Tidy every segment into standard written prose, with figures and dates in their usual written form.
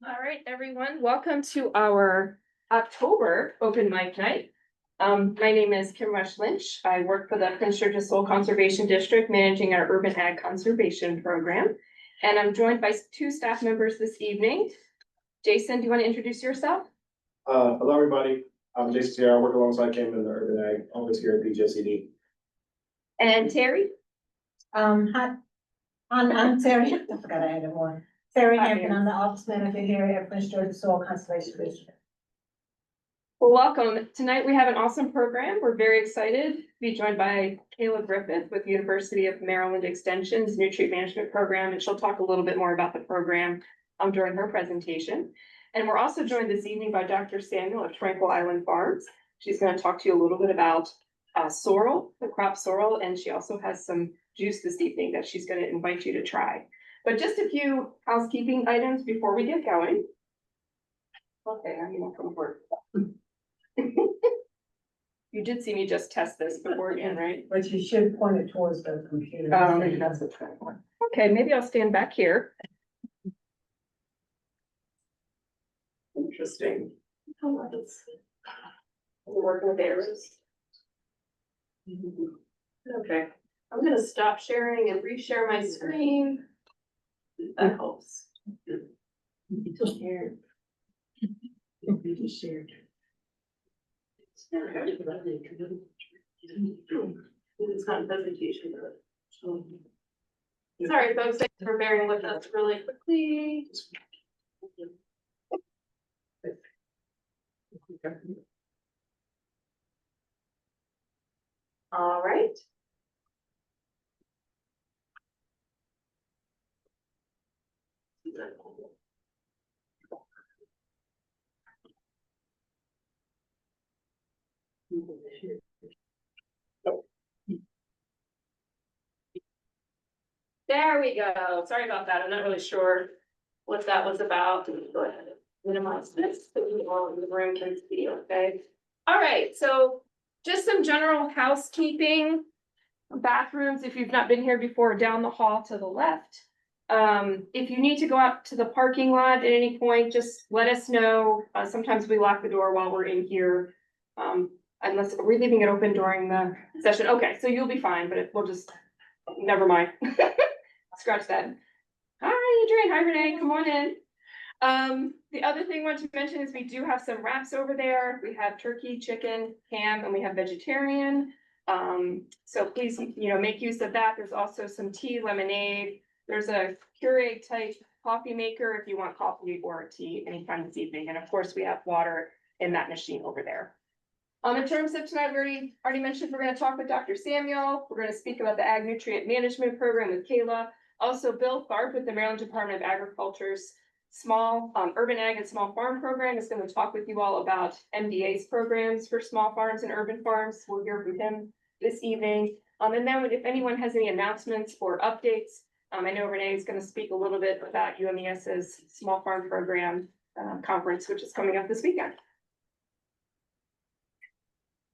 All right, everyone, welcome to our October open mic night. My name is Kim Rush Lynch. I work for the Prince George's Soil Conservation District, managing our urban ag conservation program. And I'm joined by two staff members this evening. Jason, do you want to introduce yourself? Hello, everybody. I'm Jason Sierra. I work alongside Kim in the urban ag office here at PGC. And Terry? Hi, I'm Terry. I forgot I had one. Terry Hi, Hampton, Terry. I'm the office manager here at Prince George's Soil Conservation District. Well, welcome. Tonight we have an awesome program. We're very excited to be joined by Kayla Griffith with the University of Maryland Extension's Nutrient Management Program, and she'll talk a little bit more about the program during her presentation. And we're also joined this evening by Dr. Samuel of Tranquil Island Farms. She's going to talk to you a little bit about sorrel, the crop sorrel, and she also has some juice this evening that she's going to invite you to try. But just a few housekeeping items before we get going. Okay, I'm going to come forward. You did see me just test this beforehand, right? But you should point it towards the computer. Maybe that's the correct one. Okay, maybe I'll stand back here. Interesting. We're working with arrows. Okay, I'm gonna stop sharing and reshare my screen. That helps. Share. Shared. Okay. It's not a presentation. Sorry, folks, thanks for bearing with us really quickly. All right. There we go. Sorry about that. I'm not really sure what that was about. Go ahead and minimize this so we all in the room can see, okay? All right, so just some general housekeeping. Bathrooms, if you've not been here before, down the hall to the left. If you need to go out to the parking lot at any point, just let us know. Sometimes we lock the door while we're in here. Unless we're leaving it open during the session. Okay, so you'll be fine, but we'll just, never mind. Scratch that. Hi, Adrian. Hi, Renee. Come on in. The other thing I want to mention is we do have some wraps over there. We have turkey, chicken, ham, and we have vegetarian. So please, make use of that. There's also some tea, lemonade. There's a Keurig type coffee maker if you want coffee or tea anytime this evening. And of course, we have water in that machine over there. In terms of tonight, we already mentioned we're going to talk with Dr. Samuel. We're going to speak about the Ag Nutrient Management Program with Kayla. Also, Bill Tharp with the Maryland Department of Agriculture's small urban ag and small farm program is going to talk with you all about MDA's programs for small farms and urban farms. We'll hear from him this evening. And then if anyone has any announcements or updates, I know Renee is going to speak a little bit about UMES's small farm program conference, which is coming up this weekend.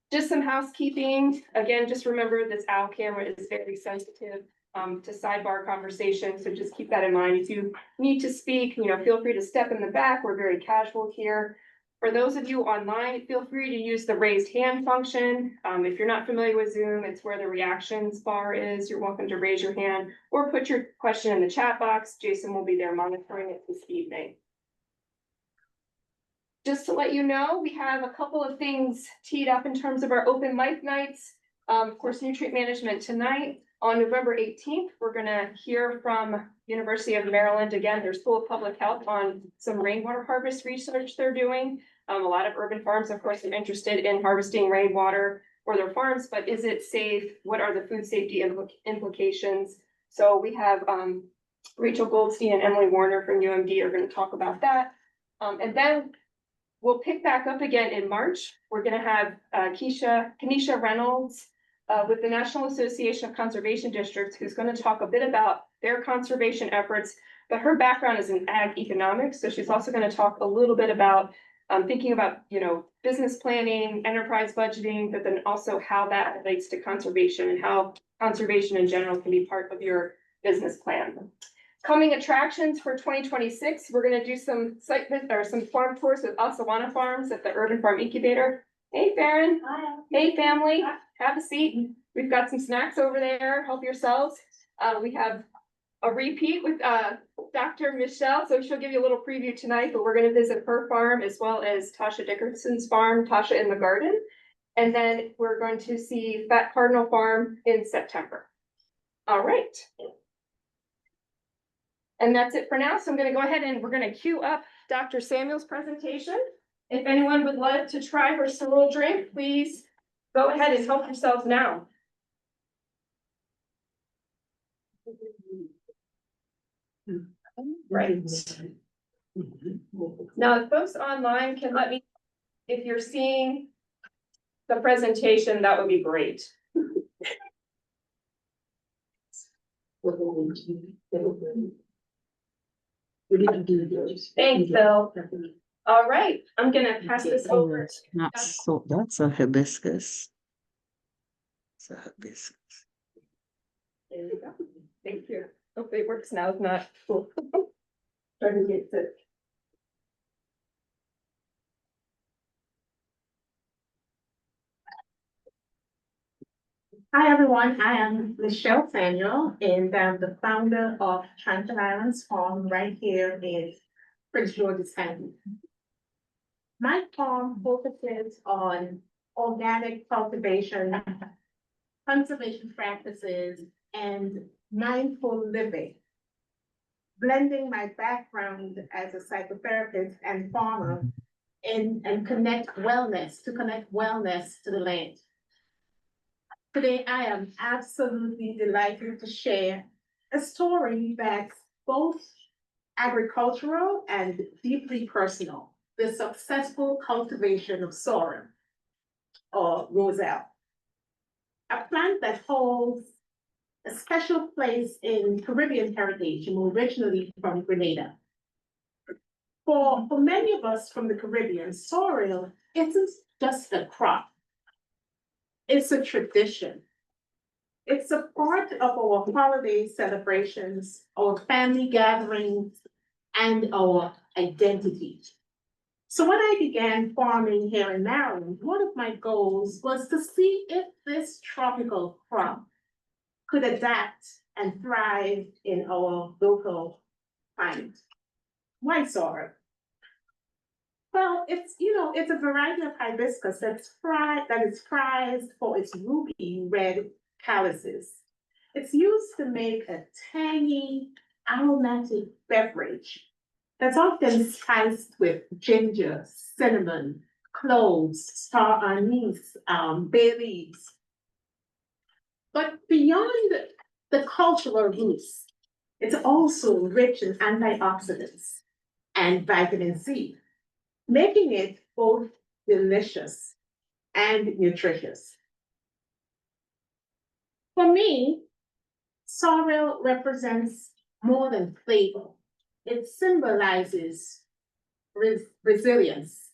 Just some housekeeping. Again, just remember this OWL camera is very sensitive to sidebar conversation. So just keep that in mind. If you need to speak, feel free to step in the back. We're very casual here. For those of you online, feel free to use the raised hand function. If you're not familiar with Zoom, it's where the reactions bar is. You're welcome to raise your hand or put your question in the chat box. Jason will be there monitoring it this evening. Just to let you know, we have a couple of things teed up in terms of our open mic nights. Of course, nutrient management tonight. On November 18th, we're going to hear from University of Maryland, again, their School of Public Health, on some rainwater harvest research they're doing. A lot of urban farms, of course, are interested in harvesting rainwater for their farms, but is it safe? What are the food safety implications? So we have Rachel Goldstein and Emily Warner from UMD are going to talk about that. And then we'll pick back up again in March. We're going to have Kenesha Reynolds with the National Association of Conservation Districts, who's going to talk a bit about their conservation efforts, but her background is in ag economics. So she's also going to talk a little bit about thinking about, business planning, enterprise budgeting, but then also how that relates to conservation and how conservation in general can be part of your business plan. Coming attractions for 2026, we're gonna do some site visit or some farm tours with Osawana Farms at the Urban Farm Incubator. Hey, Farron. Hi. Hey, family, have a seat. We've got some snacks over there. Help yourselves. We have a repeat with Dr. Michelle, so she'll give you a little preview tonight, but we're gonna visit her farm as well as Tasha Dickerson's farm, Tasha in the Garden. And then we're going to see Fat Cardinal Farm in September. All right. And that's it for now. So I'm gonna go ahead and we're gonna queue up Dr. Samuel's presentation. If anyone would like to try her sorrel drink, please go ahead and help yourselves now. Right. Now, if folks online can let me, if you're seeing the presentation, that would be great. Thanks, Bill. All right, I'm gonna pass this over. Not so, that's a hibiscus. It's a hibiscus. There you go. Thank you. Hopefully it works now. If not, cool. Trying to get to. Hi, everyone. I am Michelle Samuel, and I'm the founder of Tranquil Islands Farm right here in Prince George's County. My farm focuses on organic cultivation, conservation practices, and mindful living, blending my background as a psychotherapist and farmer and connect wellness to the land. Today, I am absolutely delighted to share a story that's both agricultural and deeply personal, the successful cultivation of sorrel, or roselle, a plant that holds a special place in Caribbean heritage, originally from Grenada. For many of us from the Caribbean, sorrel isn't just a crop. It's a tradition. It's a part of our holiday celebrations, our family gatherings, and our identity. So when I began farming here in Maryland, one of my goals was to see if this tropical crop could adapt and thrive in our local climate. Why sorrel? Well, it's a variety of hibiscus that is prized for its ruby red calyces. It's used to make a tangy, aromatic beverage that's often spiced with ginger, cinnamon, cloves, star anise, bay leaves. But beyond the cultural roots, it's also rich in antioxidants and vitamin C, making it both delicious and nutritious. For me, sorrel represents more than flavor. It symbolizes resilience.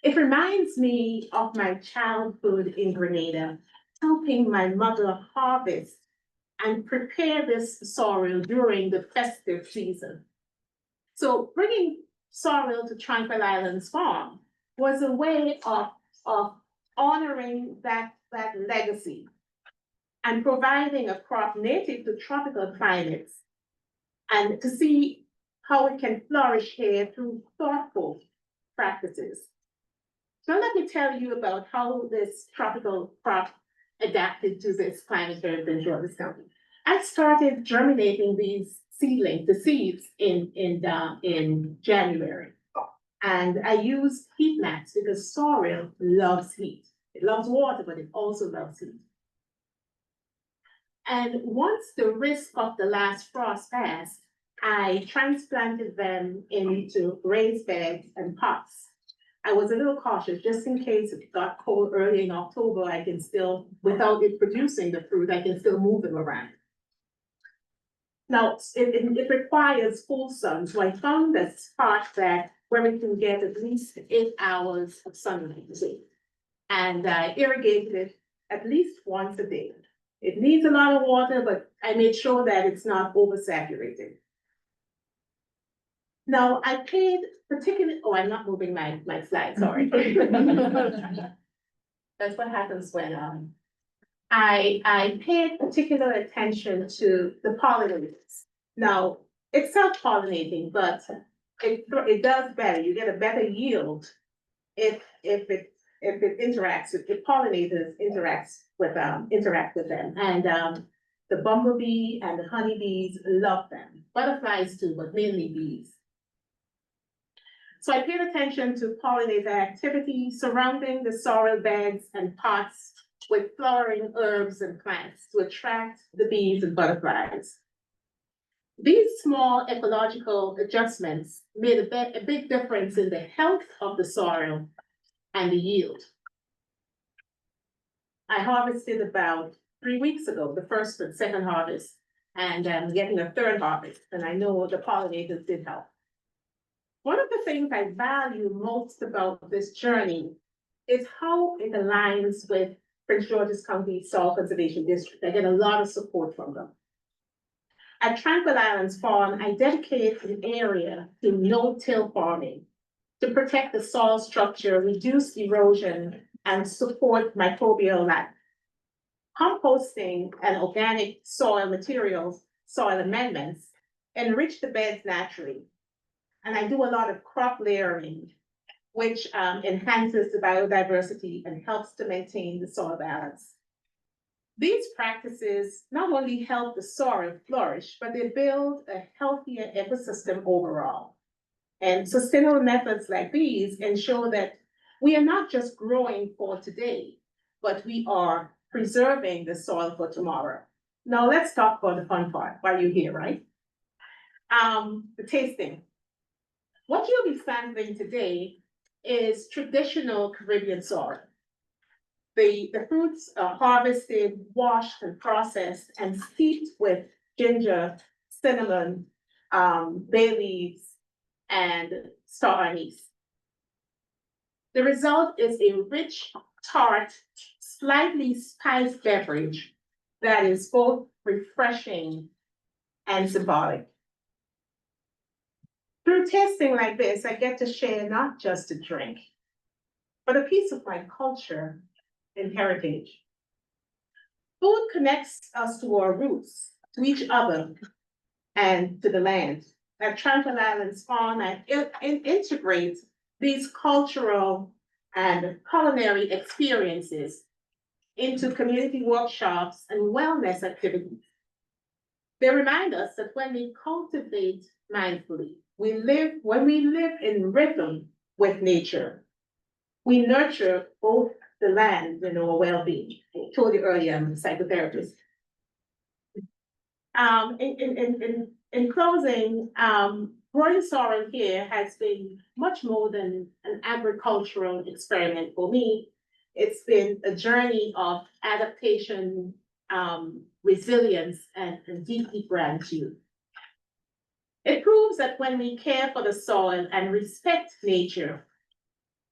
It reminds me of my childhood in Grenada, helping my mother harvest and prepare this sorrel during the festive season. So bringing sorrel to Tranquil Islands Farm was a way of honoring that legacy and providing a crop native to tropical climates and to see how it can flourish here through thoughtful practices. So let me tell you about how this tropical crop adapted to this climate here in Prince George's County. I started germinating these seedlings, the seeds in January. And I used heat mats because sorrel loves heat. It loves water, but it also loves heat. And once the risk of the last frost passed, I transplanted them into raised beds and pots. I was a little cautious, just in case it got cold early in October, I can still, without it producing the fruit, I can still move them around. Now, it requires full sun, so I found a spot where we can get at least 8 hours of sunlight. And I irrigated it at least once a day. It needs a lot of water, but I made sure that it's not oversaturated. Now, I paid particularly, oh, I'm not moving my slide, sorry. That's what happens when, I paid particular attention to the pollinators. Now, it's self-pollinating, but it does better, you get a better yield if it interacts, if the pollinators interact with them. And, the bumblebee and the honeybees love them, butterflies too, but mainly bees. So I paid attention to pollinator activity surrounding the soil beds and pots with flowering herbs and plants to attract the bees and butterflies. These small ecological adjustments made a big difference in the health of the soil and the yield. I harvested about 3 weeks ago, the first and second harvest, and I'm getting a third harvest, and I know the pollinators did help. One of the things I value most about this journey is how it aligns with Prince George's County Soil Conservation District. I get a lot of support from them. At Tranquil Islands Farm, I dedicate an area to no-till farming to protect the soil structure, reduce erosion, and support microbial life. Composting and organic soil materials, soil amendments, enrich the beds naturally. And I do a lot of crop layering, which enhances the biodiversity and helps to maintain the soil balance. These practices not only help the soil flourish, but they build a healthier ecosystem overall. And sustainable methods like these ensure that we are not just growing for today, but we are preserving the soil for tomorrow. Now let's talk about the fun part while you're here, right? The tasting. What you'll be sampling today is traditional Caribbean soil. The fruits are harvested, washed and processed and steeped with ginger, cinnamon, bay leaves, and star anise. The result is a rich, tart, slightly spiced beverage that is both refreshing and symbolic. Through tasting like this, I get to share not just a drink, but a piece of my culture and heritage. Food connects us to our roots, to each other, and to the land. At Tranquil Islands Farm, I integrate these cultural and culinary experiences into community workshops and wellness activities. They remind us that when we cultivate mindfully, when we live in rhythm with nature, we nurture both the land and our well-being. I told you earlier, I'm a psychotherapist. In closing, growing sorrel here has been much more than an agricultural experiment for me. It's been a journey of adaptation, resilience, and deep gratitude. It proves that when we care for the soil and respect nature,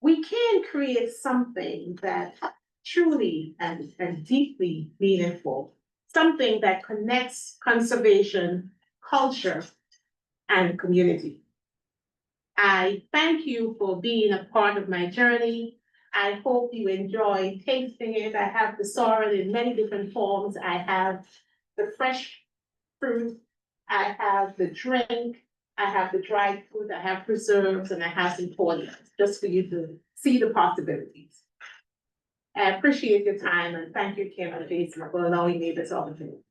we can create something that truly and deeply meaningful, something that connects conservation, culture, and community. I thank you for being a part of my journey. I hope you enjoy tasting it. I have the sorrel in many different forms. I have the fresh fruit, I have the drink, I have the dried fruit, I have preserves, and I have some portions, just for you to see the possibilities. I appreciate your time and thank you, Kim and Jason, for allowing me this opportunity.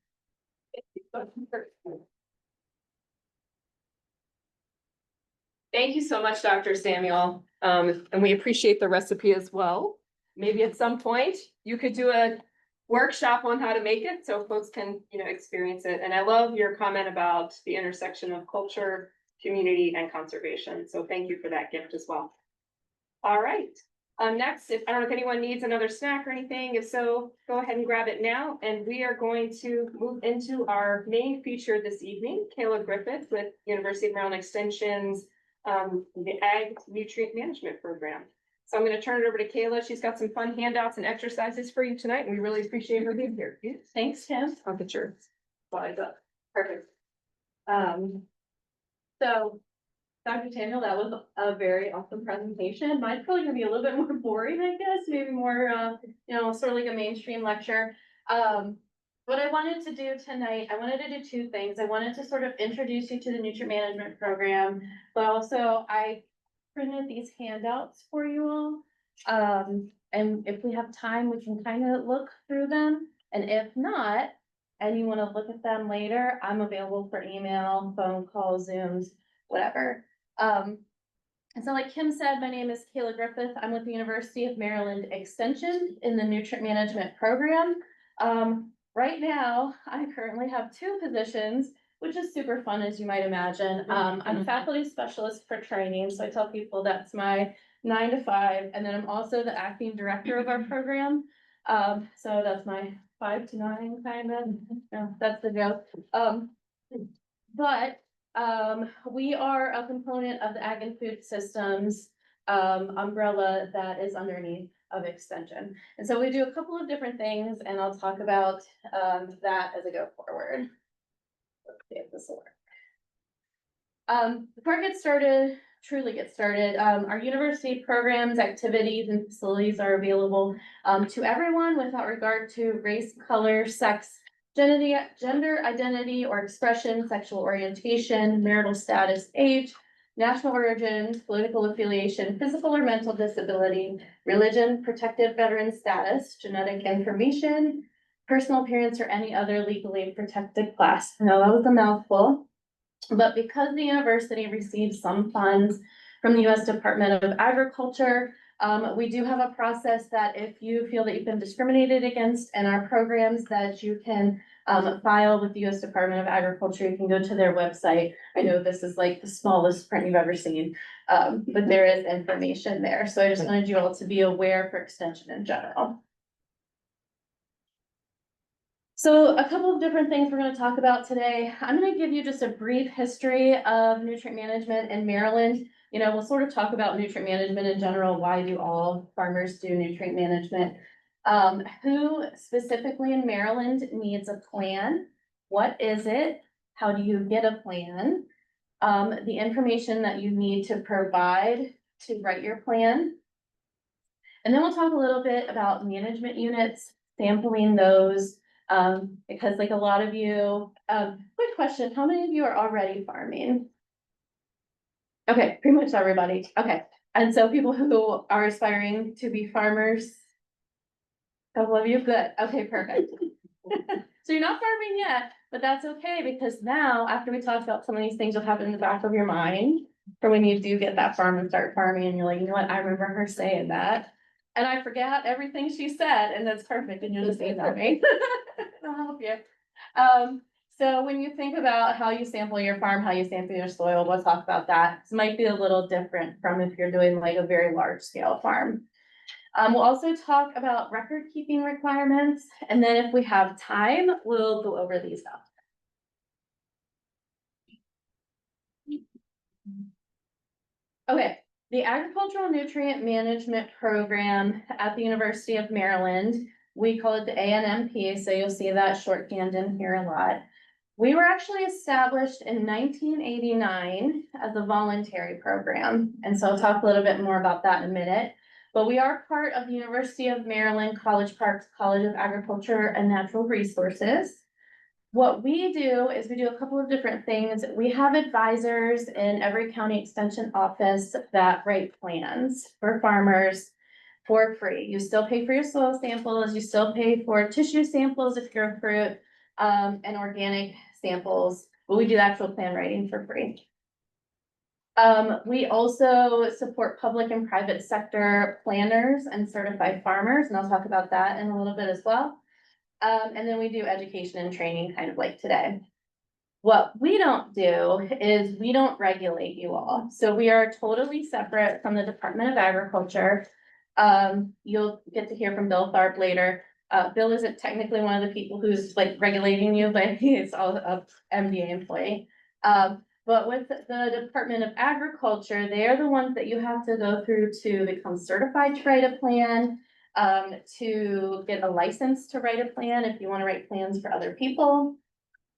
Thank you so much, Dr. Samuel. And we appreciate the recipe as well. Maybe at some point you could do a workshop on how to make it so folks can, experience it. And I love your comment about the intersection of culture, community, and conservation. So thank you for that gift as well. All right. Next, I don't know if anyone needs another snack or anything. If so, go ahead and grab it now. And we are going to move into our main feature this evening, Kayla Griffith with University of Maryland Extension's the Ag Nutrient Management Program. So I'm going to turn it over to Kayla. She's got some fun handouts and exercises for you tonight, and we really appreciate her being here. Thanks, Tim. I'll get your slides up. Perfect. So Dr. Daniel, that was a very awesome presentation. Mine's probably gonna be a little bit more boring, I guess, maybe more, sort of like a mainstream lecture. What I wanted to do tonight, I wanted to do two things. I wanted to sort of introduce you to the nutrient management program, but also I printed these handouts for you all. And if we have time, we can kind of look through them, and if not, and you wanna look at them later, I'm available for email, phone calls, Zooms, whatever. And so like Kim said, my name is Kayla Griffith. I'm with the University of Maryland Extension in the nutrient management program. Right now, I currently have two positions, which is super fun, as you might imagine. I'm faculty specialist for training, so I tell people that's my 9 to 5, and then I'm also the acting director of our program. So that's my 5 to 9 kind of, no, that's the joke. But we are a component of the Ag and Food Systems umbrella that is underneath of Extension. And so we do a couple of different things, and I'll talk about that as I go forward. Let's see if this will work. Before I truly get started, our university programs, activities, and facilities are available to everyone without regard to race, color, sex, gender identity or expression, sexual orientation, marital status, age, national origin, political affiliation, physical or mental disability, religion, protected veteran status, genetic information, personal appearance, or any other legally protected class. Now, that was a mouthful. But because the university receives some funds from the U.S. Department of Agriculture, we do have a process that if you feel that you've been discriminated against in our programs, that you can file with the U.S. Department of Agriculture. You can go to their website. I know this is like the smallest print you've ever seen, but there is information there. So I just wanted you all to be aware for Extension in general. So a couple of different things we're going to talk about today. I'm going to give you just a brief history of nutrient management in Maryland. We'll sort of talk about nutrient management in general. Why do all farmers do nutrient management? Who specifically in Maryland needs a plan? What is it? How do you get a plan? The information that you need to provide to write your plan. And then we'll talk a little bit about management units, sampling those. Because like a lot of you, quick question, how many of you are already farming? Okay, pretty much everybody. Okay. And so people who are aspiring to be farmers, a couple of you, good. Okay, perfect. So you're not farming yet, but that's okay, because now after we talk about some of these things, you'll have it in the back of your mind for when you do get that farm and start farming and you're like, you know what, I remember her saying that. And I forgot everything she said, and that's perfect, and you'll just email me. I'll help you. So when you think about how you sample your farm, how you sample your soil, we'll talk about that. This might be a little different from if you're doing like a very large scale farm. We'll also talk about record keeping requirements, and then if we have time, we'll go over these stuff. Okay. The Agricultural Nutrient Management Program at the University of Maryland, we call it the NMP, so you'll see that shorthand in here a lot. We were actually established in 1989 as a voluntary program, and so I'll talk a little bit more about that in a minute. But we are part of the University of Maryland College Park's College of Agriculture and Natural Resources. What we do is we do a couple of different things. We have advisors in every county extension office that write plans for farmers for free. You still pay for your soil samples, you still pay for tissue samples if you're a fruit, and organic samples, but we do the actual plan writing for free. We also support public and private sector planners and certified farmers, and I'll talk about that in a little bit as well. And then we do education and training kind of like today. What we don't do is we don't regulate you all. So we are totally separate from the Department of Agriculture. You'll get to hear from Bill Tharp later. Bill isn't technically one of the people who's like regulating you, but he's all a MDA employee. But with the Department of Agriculture, they are the ones that you have to go through to become certified to write a plan. To get a license to write a plan if you want to write plans for other people.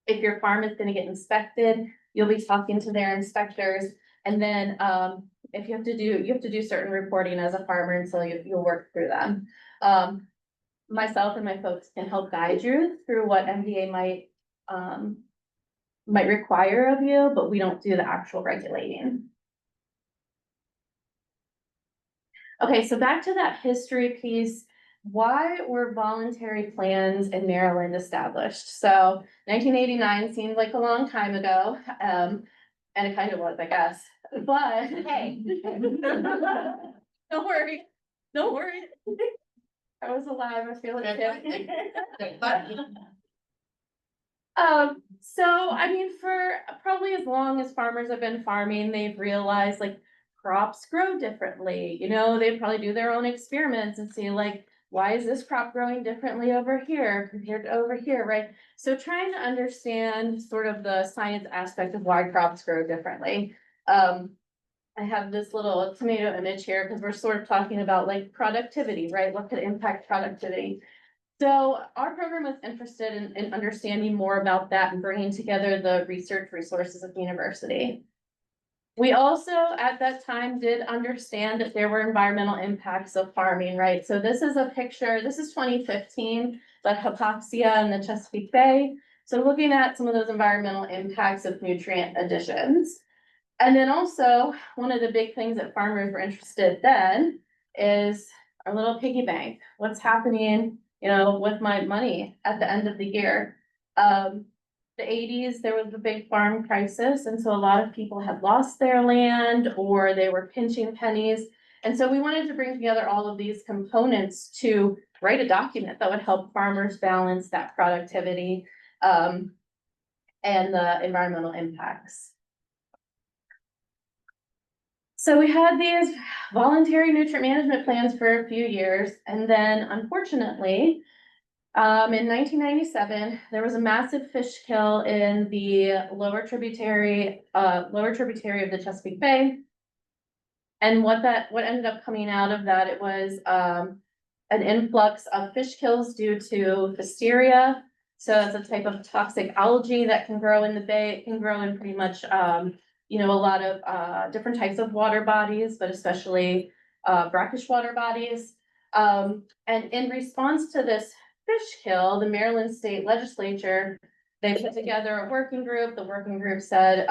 If your farm is going to get inspected, you'll be talking to their inspectors. And then, if you have to do certain reporting as a farmer, and so you'll work through them. Myself and my folks can help guide you through what MDA might require of you, but we don't do the actual regulating. Okay, so back to that history piece. Why were voluntary plans in Maryland established? So 1989 seemed like a long time ago, and it kind of was, I guess, but hey. Don't worry, don't worry. I was alive, I feel it. So I mean, for probably as long as farmers have been farming, they've realized like crops grow differently. You know, they probably do their own experiments and see like, why is this crop growing differently over here compared to over here, right? So trying to understand sort of the science aspect of why crops grow differently. I have this little tomato image here because we're sort of talking about like productivity, right? What could impact productivity? So our program was interested in understanding more about that and bringing together the research resources of the university. We also, at that time, did understand that there were environmental impacts of farming, right? So this is a picture, this is 2015, but hypoxia in the Chesapeake Bay. So looking at some of those environmental impacts of nutrient additions. And then also, one of the big things that farmers were interested then is our little piggy bank. What's happening, you know, with my money at the end of the year? The 80s, there was the big farm crisis, and so a lot of people had lost their land or they were pinching pennies. And so we wanted to bring together all of these components to write a document that would help farmers balance that productivity and the environmental impacts. So we had these voluntary nutrient management plans for a few years, and then unfortunately, in 1997, there was a massive fish kill in the lower tributary of the Chesapeake Bay. And what ended up coming out of that, it was an influx of fish kills due to Listeria. So it's a type of toxic algae that can grow in the bay. It can grow in pretty much you know, a lot of different types of water bodies, but especially brackish water bodies. And in response to this fish kill, the Maryland State Legislature, they put together a working group. The working group said,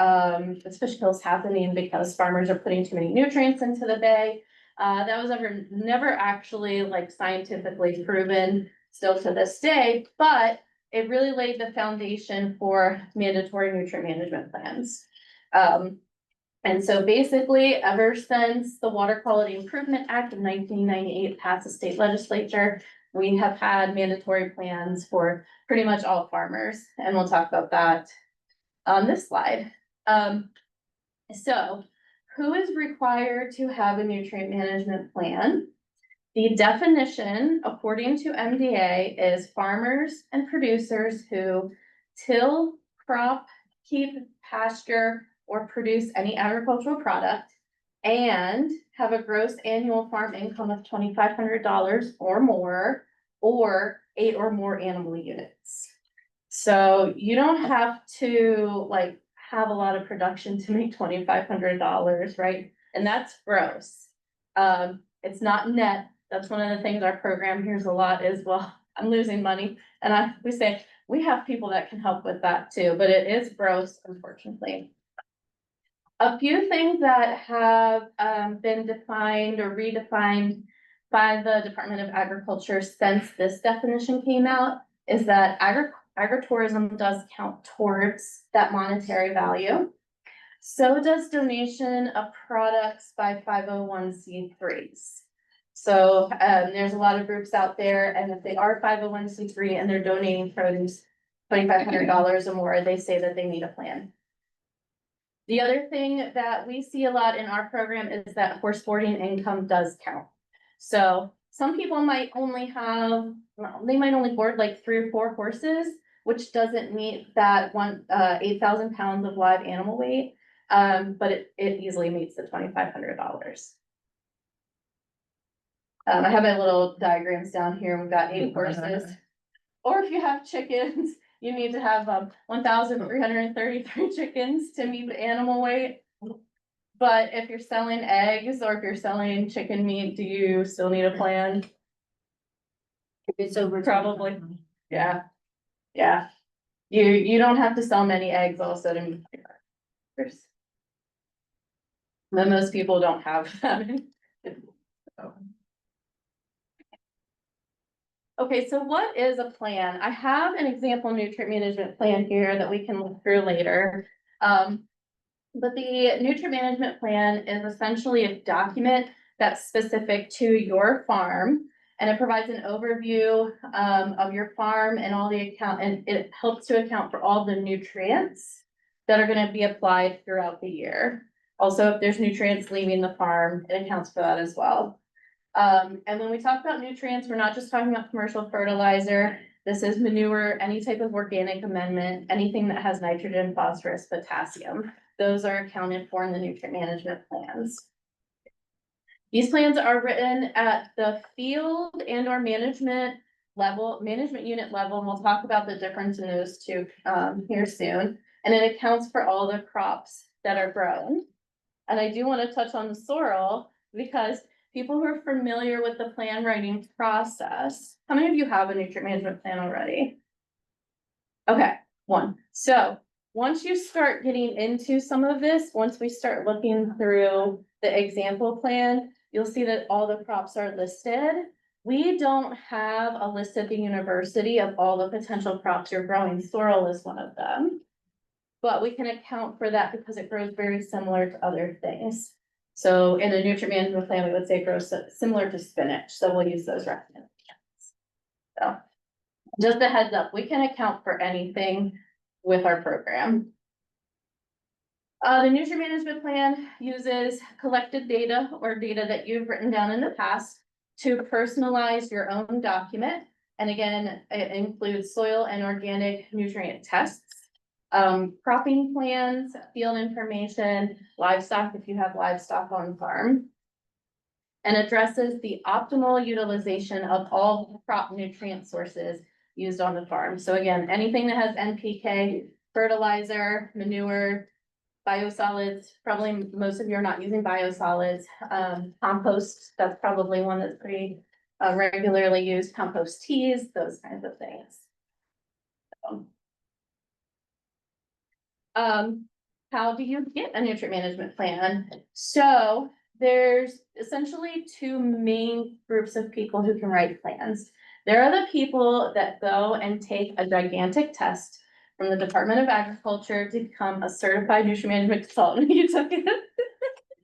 this fish kill is happening because farmers are putting too many nutrients into the bay. That was never actually like scientifically proven still to this day, but it really laid the foundation for mandatory nutrient management plans. And so basically, ever since the Water Quality Improvement Act of 1998 passed the state legislature, we have had mandatory plans for pretty much all farmers, and we'll talk about that on this slide. So who is required to have a nutrient management plan? The definition, according to MDA, is farmers and producers who till, crop, keep, pasture, or produce any agricultural product and have a gross annual farm income of $2,500 or more, or 8 or more animal units. So you don't have to like have a lot of production to make $2,500, right? And that's gross. It's not net. That's one of the things our program hears a lot is, well, I'm losing money. And we say, we have people that can help with that too, but it is gross, unfortunately. A few things that have been defined or redefined by the Department of Agriculture since this definition came out is that agritourism does count towards that monetary value. So does donation of products by 501c3s. So there's a lot of groups out there, and if they are 501c3 and they're donating produce $2,500 or more, they say that they need a plan. The other thing that we see a lot in our program is that horse boarding income does count. So some people might only have, they might only board like 3 or 4 horses, which doesn't meet that 8,000 pounds of live animal weight, but it easily meets the $2,500. I have my little diagrams down here. We've got 8 horses. Or if you have chickens, you need to have 1,333 chickens to meet the animal weight. But if you're selling eggs or if you're selling chicken meat, do you still need a plan? It's over. Probably. Yeah. Yeah. You don't have to sell many eggs all of a sudden. But most people don't have that many. Okay, so what is a plan? I have an example nutrient management plan here that we can look through later. But the nutrient management plan is essentially a document that's specific to your farm. And it provides an overview of your farm and all the account, and it helps to account for all the nutrients that are gonna be applied throughout the year. Also, if there's nutrients leaving the farm, it accounts for that as well. And when we talk about nutrients, we're not just talking about commercial fertilizer. This is manure, any type of organic amendment, anything that has nitrogen, phosphorus, potassium. Those are accounted for in the nutrient management plans. These plans are written at the field and or management level, management unit level, and we'll talk about the difference in those two here soon. And it accounts for all the crops that are grown. And I do want to touch on the sorrel because people who are familiar with the plan writing process, how many of you have a nutrient management plan already? Okay, one. So once you start getting into some of this, once we start looking through the example plan, you'll see that all the crops are listed. We don't have a list at the university of all the potential crops you're growing. Sorrel is one of them. But we can account for that because it grows very similar to other things. So in a nutrient management plan, we would say it grows similar to spinach. So we'll use those recommendations. So just a heads up, we can account for anything with our program. The nutrient management plan uses collected data or data that you've written down in the past to personalize your own document. And again, it includes soil and organic nutrient tests, cropping plans, field information, livestock if you have livestock on farm, and addresses the optimal utilization of all crop nutrient sources used on the farm. So again, anything that has NPK, fertilizer, manure, biosolids, probably most of you are not using biosolids, compost, that's probably one that's pretty regularly used, compost teas, those kinds of things. How do you get a nutrient management plan? So there's essentially two main groups of people who can write plans. There are the people that go and take a gigantic test from the Department of Agriculture to become a certified nutrient management consultant. You took it.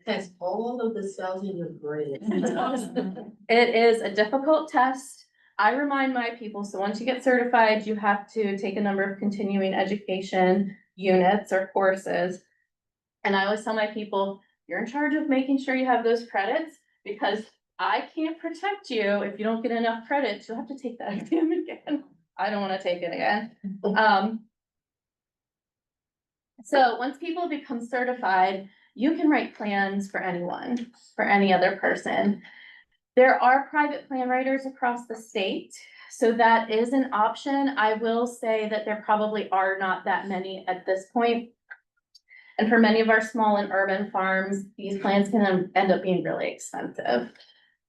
Test all of the cells in your brain. It is a difficult test. I remind my people, so once you get certified, you have to take a number of continuing education units or courses. And I always tell my people, you're in charge of making sure you have those credits because I can't protect you if you don't get enough credits. You'll have to take that exam again. I don't want to take it again. So once people become certified, you can write plans for anyone, for any other person. There are private plan writers across the state, so that is an option. I will say that there probably are not that many at this point. And for many of our small and urban farms, these plans can end up being really expensive.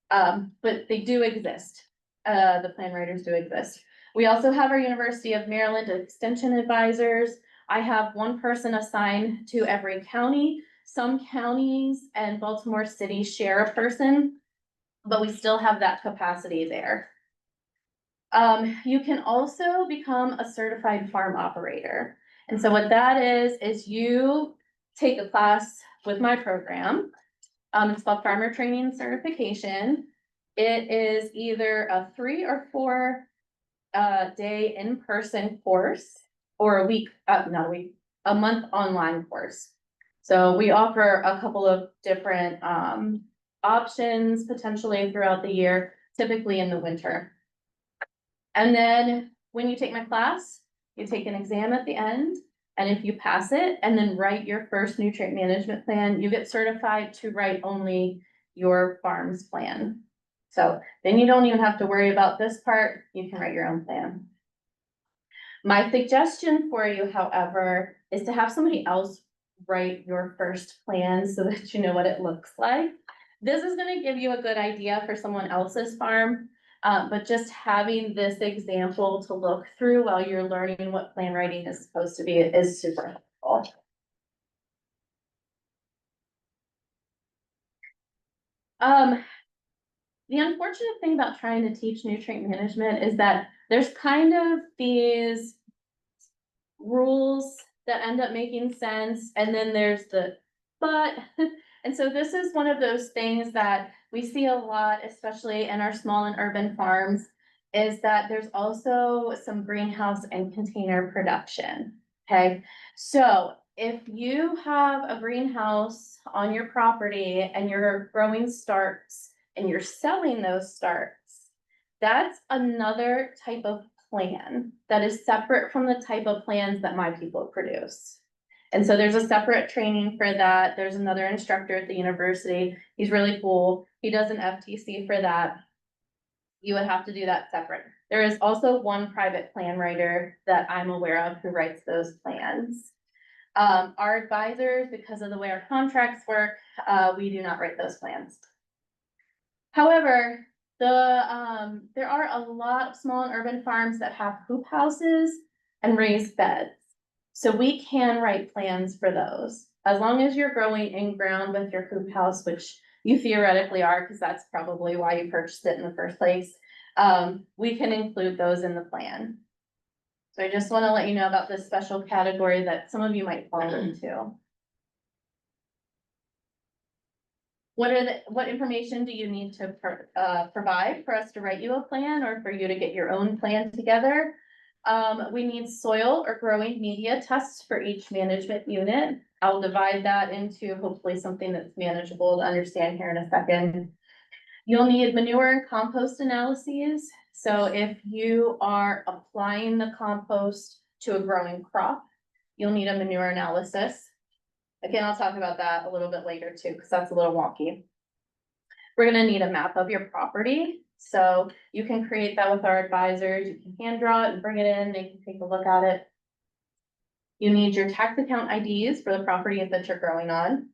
But they do exist. The plan writers do exist. We also have our University of Maryland Extension Advisors. I have one person assigned to every county. Some counties and Baltimore City share a person, but we still have that capacity there. You can also become a certified farm operator. And so what that is you take a class with my program. It's called Farmer Training Certification. It is either a 3 or 4 day in-person course or a month online course. So we offer a couple of different options potentially throughout the year, typically in the winter. And then when you take my class, you take an exam at the end, and if you pass it and then write your first nutrient management plan, you get certified to write only your farm's plan. So then you don't even have to worry about this part, you can write your own plan. My suggestion for you, however, is to have somebody else write your first plan so that you know what it looks like. This is gonna give you a good idea for someone else's farm, but just having this example to look through while you're learning what plan writing is supposed to be is super helpful. The unfortunate thing about trying to teach nutrient management is that there's kind of these rules that end up making sense, and then there's the but. And so this is one of those things that we see a lot, especially in our small and urban farms, is that there's also some greenhouse and container production, okay? So if you have a greenhouse on your property and you're growing starts and you're selling those starts, that's another type of plan that is separate from the type of plans that my people produce. And so there's a separate training for that. There's another instructor at the university. He's really cool. He does an FTC for that. You would have to do that separate. There is also one private plan writer that I'm aware of who writes those plans. Our advisors, because of the way our contracts work, we do not write those plans. However, there are a lot of small and urban farms that have hoop houses and raised beds. So we can write plans for those, as long as you're growing in ground with your hoop house, which you theoretically are, because that's probably why you purchased it in the first place. We can include those in the plan. So I just want to let you know about this special category that some of you might fall into. What information do you need to provide for us to write you a plan or for you to get your own plan together? We need soil or growing media tests for each management unit. I'll divide that into hopefully something that's manageable to understand here in a second. You'll need manure and compost analyses. So if you are applying the compost to a growing crop, you'll need a manure analysis. Again, I'll talk about that a little bit later too, because that's a little wonky. We're gonna need a map of your property. So you can create that with our advisors. You can hand draw it and bring it in. They can take a look at it. You need your tax account IDs for the properties that you're growing on.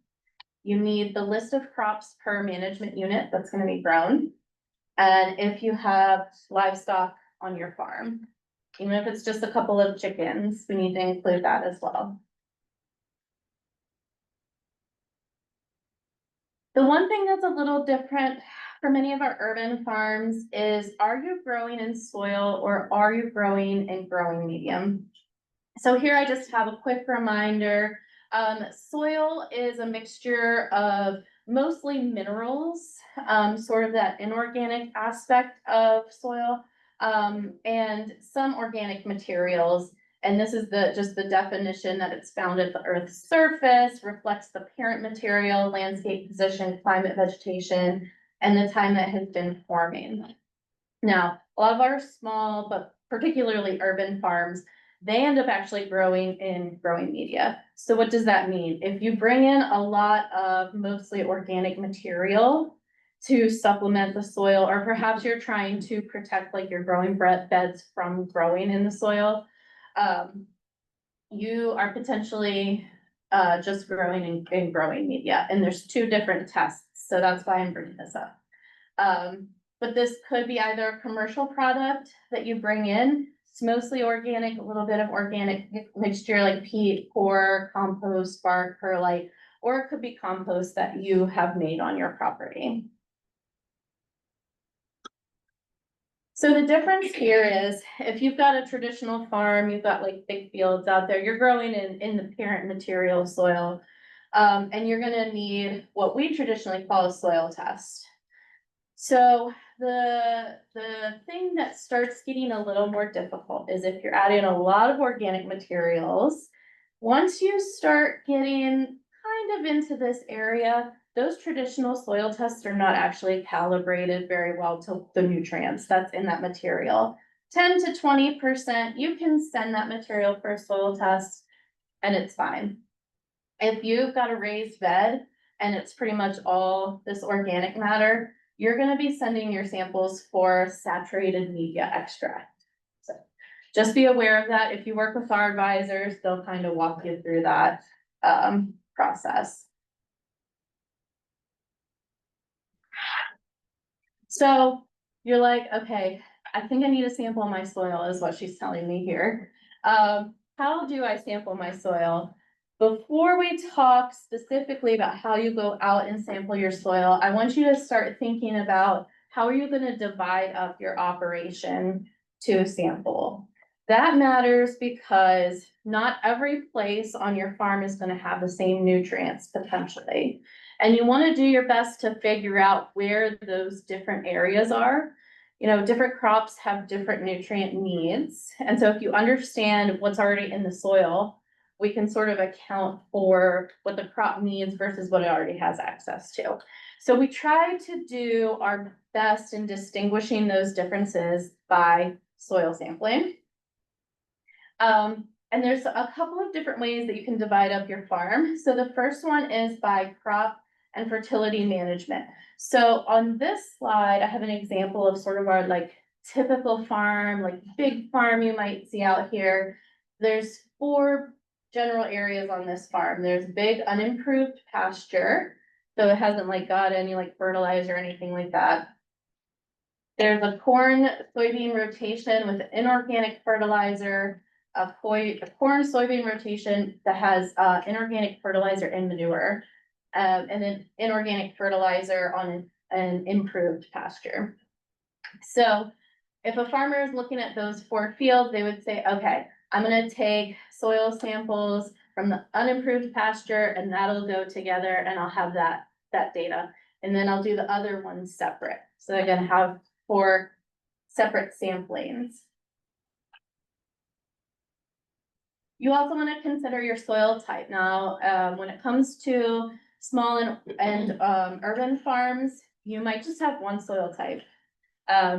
You need the list of crops per management unit that's gonna be grown. And if you have livestock on your farm, even if it's just a couple of chickens, we need to include that as well. The one thing that's a little different for many of our urban farms is, are you growing in soil or are you growing in growing medium? So here I just have a quick reminder. Soil is a mixture of mostly minerals, sort of that inorganic aspect of soil, and some organic materials. And this is just the definition that it's found at the Earth's surface, reflects the parent material, landscape position, climate, vegetation, and the time that has been forming. Now, a lot of our small, but particularly urban farms, they end up actually growing in growing media. So what does that mean? If you bring in a lot of mostly organic material to supplement the soil, or perhaps you're trying to protect like your growing beds from growing in the soil, you are potentially just growing in growing media, and there's two different tests, so that's why I'm bringing this up. But this could be either a commercial product that you bring in. It's mostly organic, a little bit of organic mixture like peat, core, compost, bark, perlite, or it could be compost that you have made on your property. So the difference here is, if you've got a traditional farm, you've got like big fields out there, you're growing in the parent material soil, and you're gonna need what we traditionally call a soil test. So the thing that starts getting a little more difficult is if you're adding a lot of organic materials. Once you start getting kind of into this area, those traditional soil tests are not actually calibrated very well to the nutrients that's in that material. 10 to 20%, you can send that material for a soil test and it's fine. If you've got a raised bed and it's pretty much all this organic matter, you're gonna be sending your samples for saturated media extract. So just be aware of that. If you work with our advisors, they'll kind of walk you through that. process. So you're like, okay, I think I need to sample my soil is what she's telling me here. How do I sample my soil? Before we talk specifically about how you go out and sample your soil, I want you to start thinking about how are you gonna divide up your operation to sample? That matters because not every place on your farm is gonna have the same nutrients potentially. And you wanna do your best to figure out where those different areas are. You know, different crops have different nutrient needs. And so if you understand what's already in the soil, we can sort of account for what the crop needs versus what it already has access to. So we try to do our best in distinguishing those differences by soil sampling. And there's a couple of different ways that you can divide up your farm. So the first one is by crop and fertility management. So on this slide, I have an example of sort of our like typical farm, like big farm you might see out here. There's 4 general areas on this farm. There's big unimproved pasture. So it hasn't like got any like fertilizer or anything like that. There's a corn soybean rotation with inorganic fertilizer, a corn soybean rotation that has inorganic fertilizer and manure. And then inorganic fertilizer on an improved pasture. So if a farmer is looking at those 4 fields, they would say, okay, I'm gonna take soil samples from the unimproved pasture and that'll go together and I'll have that data. And then I'll do the other ones separate. So they're gonna have 4 separate samplings. You also wanna consider your soil type. Now, when it comes to small and urban farms, you might just have one soil type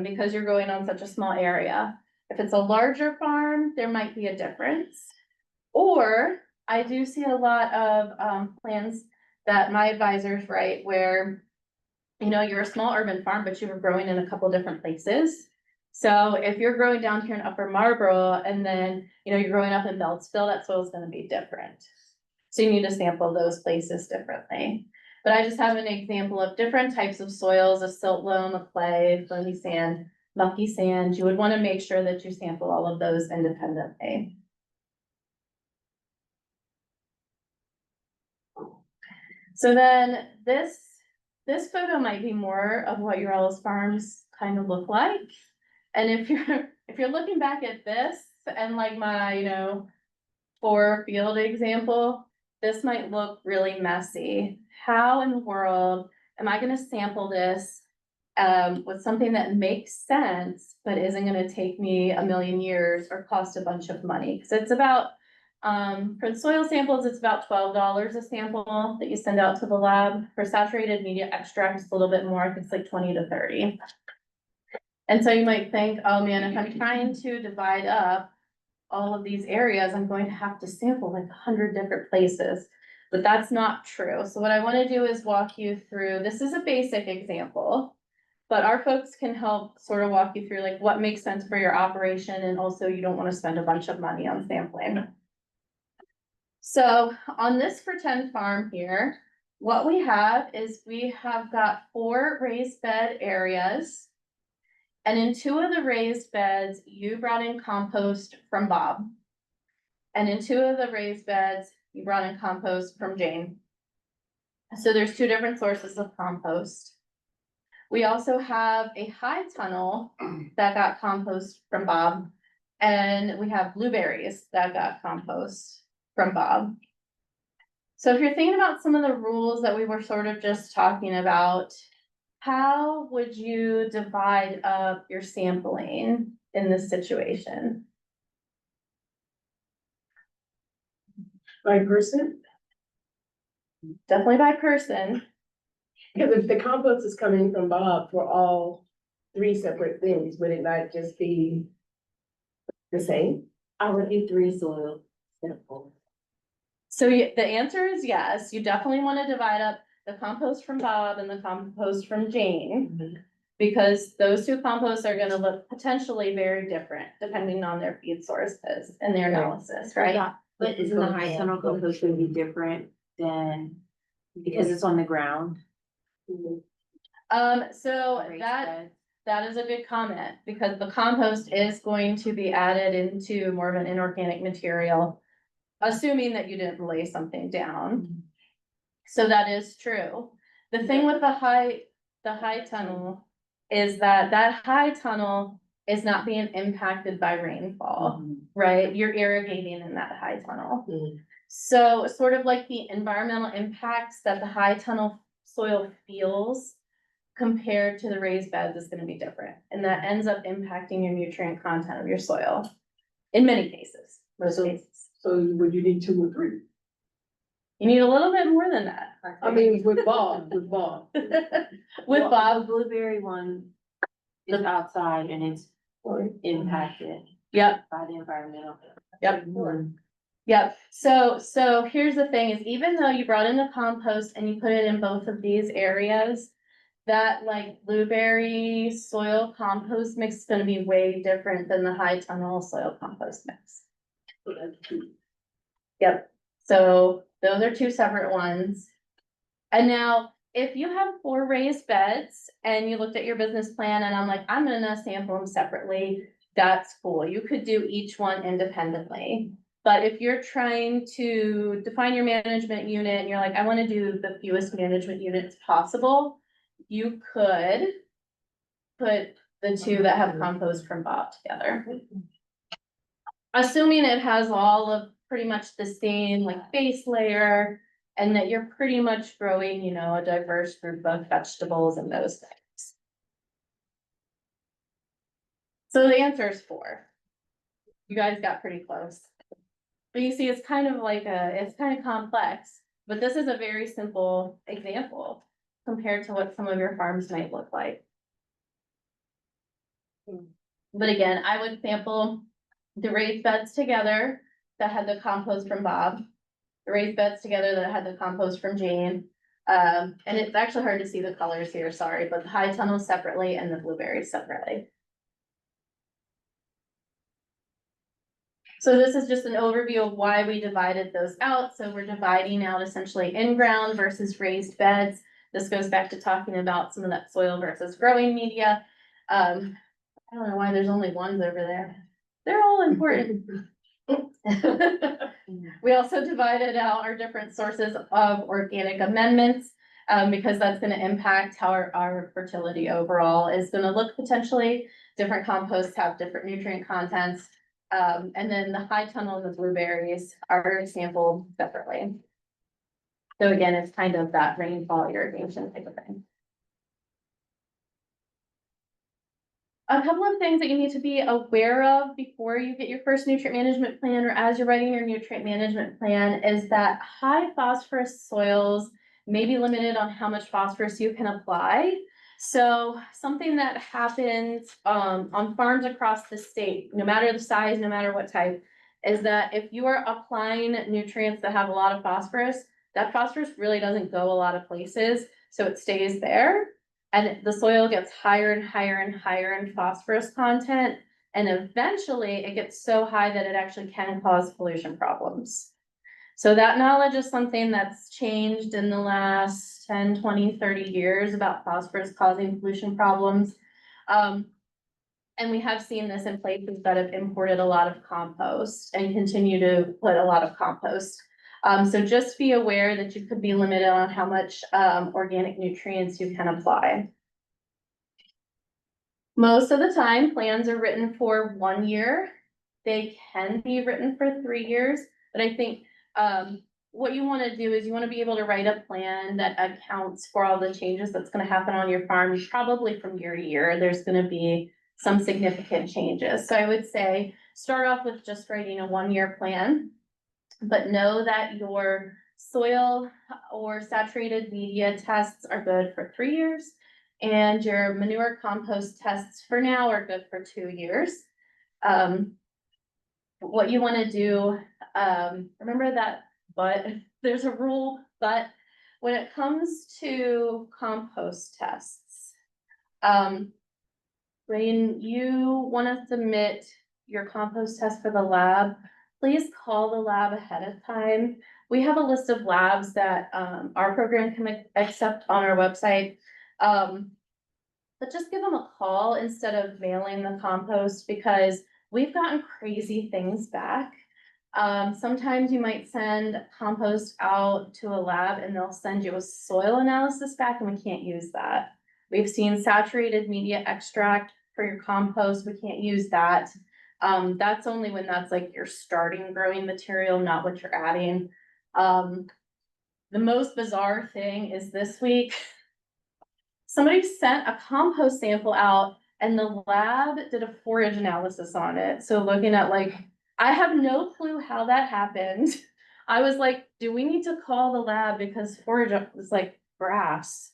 because you're growing on such a small area. If it's a larger farm, there might be a difference. Or I do see a lot of plans that my advisors write where, you know, you're a small urban farm, but you were growing in a couple different places. So if you're growing down here in Upper Marlboro and then, you know, you're growing up in Beltsville, that soil is gonna be different. So you need to sample those places differently. But I just have an example of different types of soils, a silt loam, a clay, bony sand, mucky sand. You would want to make sure that you sample all of those independently. So then this photo might be more of what your all's farms kind of look like. And if you're looking back at this and like my, you know, 4 field example, this might look really messy. How in the world am I gonna sample this with something that makes sense, but isn't gonna take me a million years or cost a bunch of money? Cause it's about, for the soil samples, it's about $12 a sample that you send out to the lab. For saturated media extract, it's a little bit more, I think it's like 20 to 30. And so you might think, oh man, if I'm trying to divide up all of these areas, I'm going to have to sample like 100 different places, but that's not true. So what I want to do is walk you through, this is a basic example, but our folks can help sort of walk you through like what makes sense for your operation. And also you don't want to spend a bunch of money on sampling. So on this pretend farm here, what we have is we have got 4 raised bed areas. And in 2 of the raised beds, you brought in compost from Bob. And in 2 of the raised beds, you brought in compost from Jane. So there's 2 different sources of compost. We also have a high tunnel that got compost from Bob. And we have blueberries that got compost from Bob. So if you're thinking about some of the rules that we were sort of just talking about, how would you divide up your sampling in this situation? By person? Definitely by person. Because if the compost is coming from Bob for all 3 separate things, would it not just be the same? I would do 3 soil samples. So the answer is yes, you definitely want to divide up the compost from Bob and the compost from Jane. Because those 2 composts are gonna look potentially very different depending on their feed sources and their analysis, right? But isn't the high tunnel compost gonna be different than, because it's on the ground? So Raised that, bed? that is a good comment, because the compost is going to be added into more of an inorganic material. Assuming that you didn't lay something down. So that is true. The thing with the high tunnel is that that high tunnel is not being impacted by rainfall, right? You're irrigating in that high tunnel. Mm. So sort of like the environmental impacts that the high tunnel soil feels compared to the raised beds is gonna be different. And that ends up impacting your nutrient content of your soil in many cases, most So- cases. So would you need 2 or 3? You need a little bit more than that. I mean, with Bob. With Well, Bob, the blueberry one is outside and it's impacted yep, by the environmental. yep. Yep, so here's the thing is even though you brought in the compost and you put it in both of these areas. That like blueberry soil compost mix is gonna be way different than the high tunnel soil compost mix. Yep, so those are 2 separate ones. And now, if you have 4 raised beds and you looked at your business plan and I'm like, I'm gonna sample them separately, that's cool. You could do each one independently. But if you're trying to define your management unit and you're like, I wanna do the fewest management units possible, you could put the 2 that have compost from Bob together. Assuming it has all of pretty much the same like base layer and that you're pretty much growing, you know, a diverse group of vegetables and those things. So the answer is 4. You guys got pretty close. But you see, it's kind of like it's kind of complex, but this is a very simple example compared to what some of your farms might look like. But again, I would sample the raised beds together that had the compost from Bob, the raised beds together that had the compost from Jane. And it's actually hard to see the colors here, sorry, but the high tunnels separately and the blueberries separately. So this is just an overview of why we divided those out. So we're dividing out essentially in-ground versus raised beds. This goes back to talking about some of that soil versus growing media. I don't know why there's only ones over there. They're all important. We also divided out our different sources of organic amendments, because that's gonna impact how our fertility overall is gonna look potentially. Different composts have different nutrient contents. And then the high tunnel and the blueberries are sampled separately. So again, it's kind of that rainfall irrigation type of thing. A couple of things that you need to be aware of before you get your first nutrient management plan or as you're writing your nutrient management plan is that high phosphorus soils may be limited on how much phosphorus you can apply. So something that happens on farms across the state, no matter the size, no matter what type, is that if you are applying nutrients that have a lot of phosphorus, that phosphorus really doesn't go a lot of places, so it stays there. And the soil gets higher and higher and higher in phosphorus content. And eventually it gets so high that it actually can cause pollution problems. So that knowledge is something that's changed in the last 10, 20, 30 years about phosphorus causing pollution problems. And we have seen this in places that have imported a lot of compost and continue to put a lot of compost. So just be aware that you could be limited on how much organic nutrients you can apply. Most of the time, plans are written for 1 year. They can be written for 3 years, but I think what you wanna do is you wanna be able to write a plan that accounts for all the changes that's gonna happen on your farm, probably from year to year. There's gonna be some significant changes. So I would say, start off with just writing a 1-year plan. But know that your soil or saturated media tests are good for 3 years. And your manure compost tests for now are good for 2 years. What you wanna do, remember that, but there's a rule, but when it comes to compost tests, when you wanna submit your compost test for the lab, please call the lab ahead of time. We have a list of labs that, our program can accept on our website. But just give them a call instead of mailing the compost because we've gotten crazy things back. Sometimes you might send compost out to a lab and they'll send you a soil analysis back and we can't use that. We've seen saturated media extract for your compost, we can't use that. That's only when that's like your starting growing material, not what you're adding. The most bizarre thing is this week, somebody sent a compost sample out and the lab did a forage analysis on it. So looking at like, I have no clue how that happened. I was like, do we need to call the lab because forage was like grass?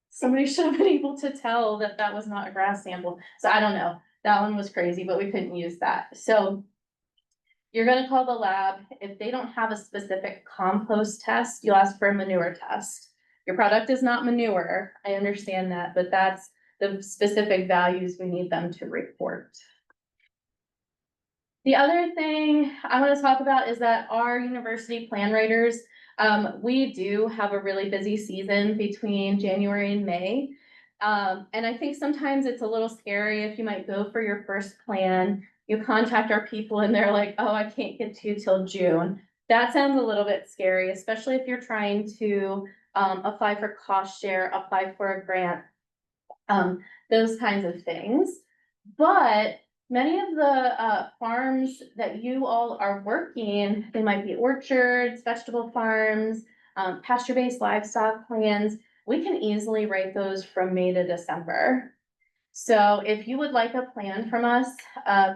Somebody should have been able to tell that that was not a grass sample. So I don't know. That one was crazy, but we couldn't use that. So you're gonna call the lab. If they don't have a specific compost test, you'll ask for a manure test. Your product is not manure, I understand that, but that's the specific values we need them to report. The other thing I want to talk about is that our university plan writers, we do have a really busy season between January and May. And I think sometimes it's a little scary if you might go for your first plan, you contact our people and they're like, oh, I can't get to you till June. That sounds a little bit scary, especially if you're trying to apply for cost share, apply for a grant, those kinds of things. But many of the farms that you all are working, they might be orchards, vegetable farms, pasture-based livestock plans. We can easily write those from May to December. So if you would like a plan from us,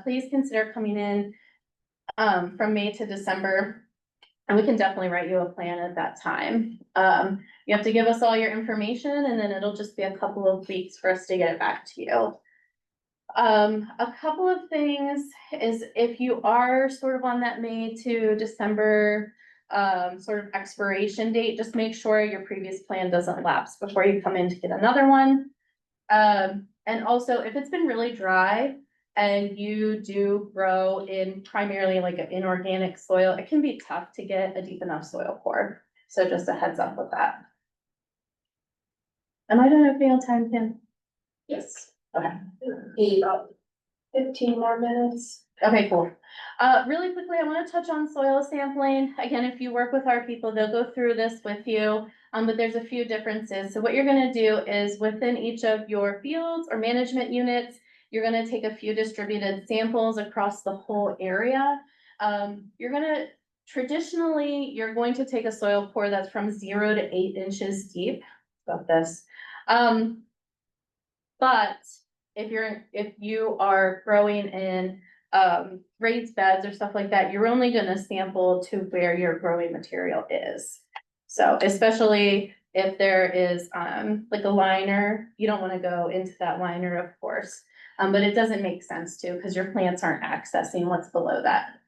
please consider coming in from May to December. And we can definitely write you a plan at that time. You have to give us all your information and then it'll just be a couple of weeks for us to get it back to you. A couple of things is if you are sort of on that May to December sort of expiration date, just make sure your previous plan doesn't lapse before you come in to get another one. And also if it's been really dry and you do grow in primarily like an inorganic soil, it can be tough to get a deep enough soil core. So just a heads up with that. Am I doing okay on time, Kim? Yes. Okay. Need about 15 more minutes. Okay, cool. Really quickly, I want to touch on soil sampling. Again, if you work with our people, they'll go through this with you, but there's a few differences. So what you're going to do is within each of your fields or management units, you're going to take a few distributed samples across the whole area. Traditionally, you're going to take a soil core that's from 0 to 8 inches deep. About this. But if you are growing in raised beds or stuff like that, you're only gonna sample to where your growing material is. So especially if there is like a liner, you don't wanna go into that liner, of course. But it doesn't make sense to, because your plants aren't accessing what's below that.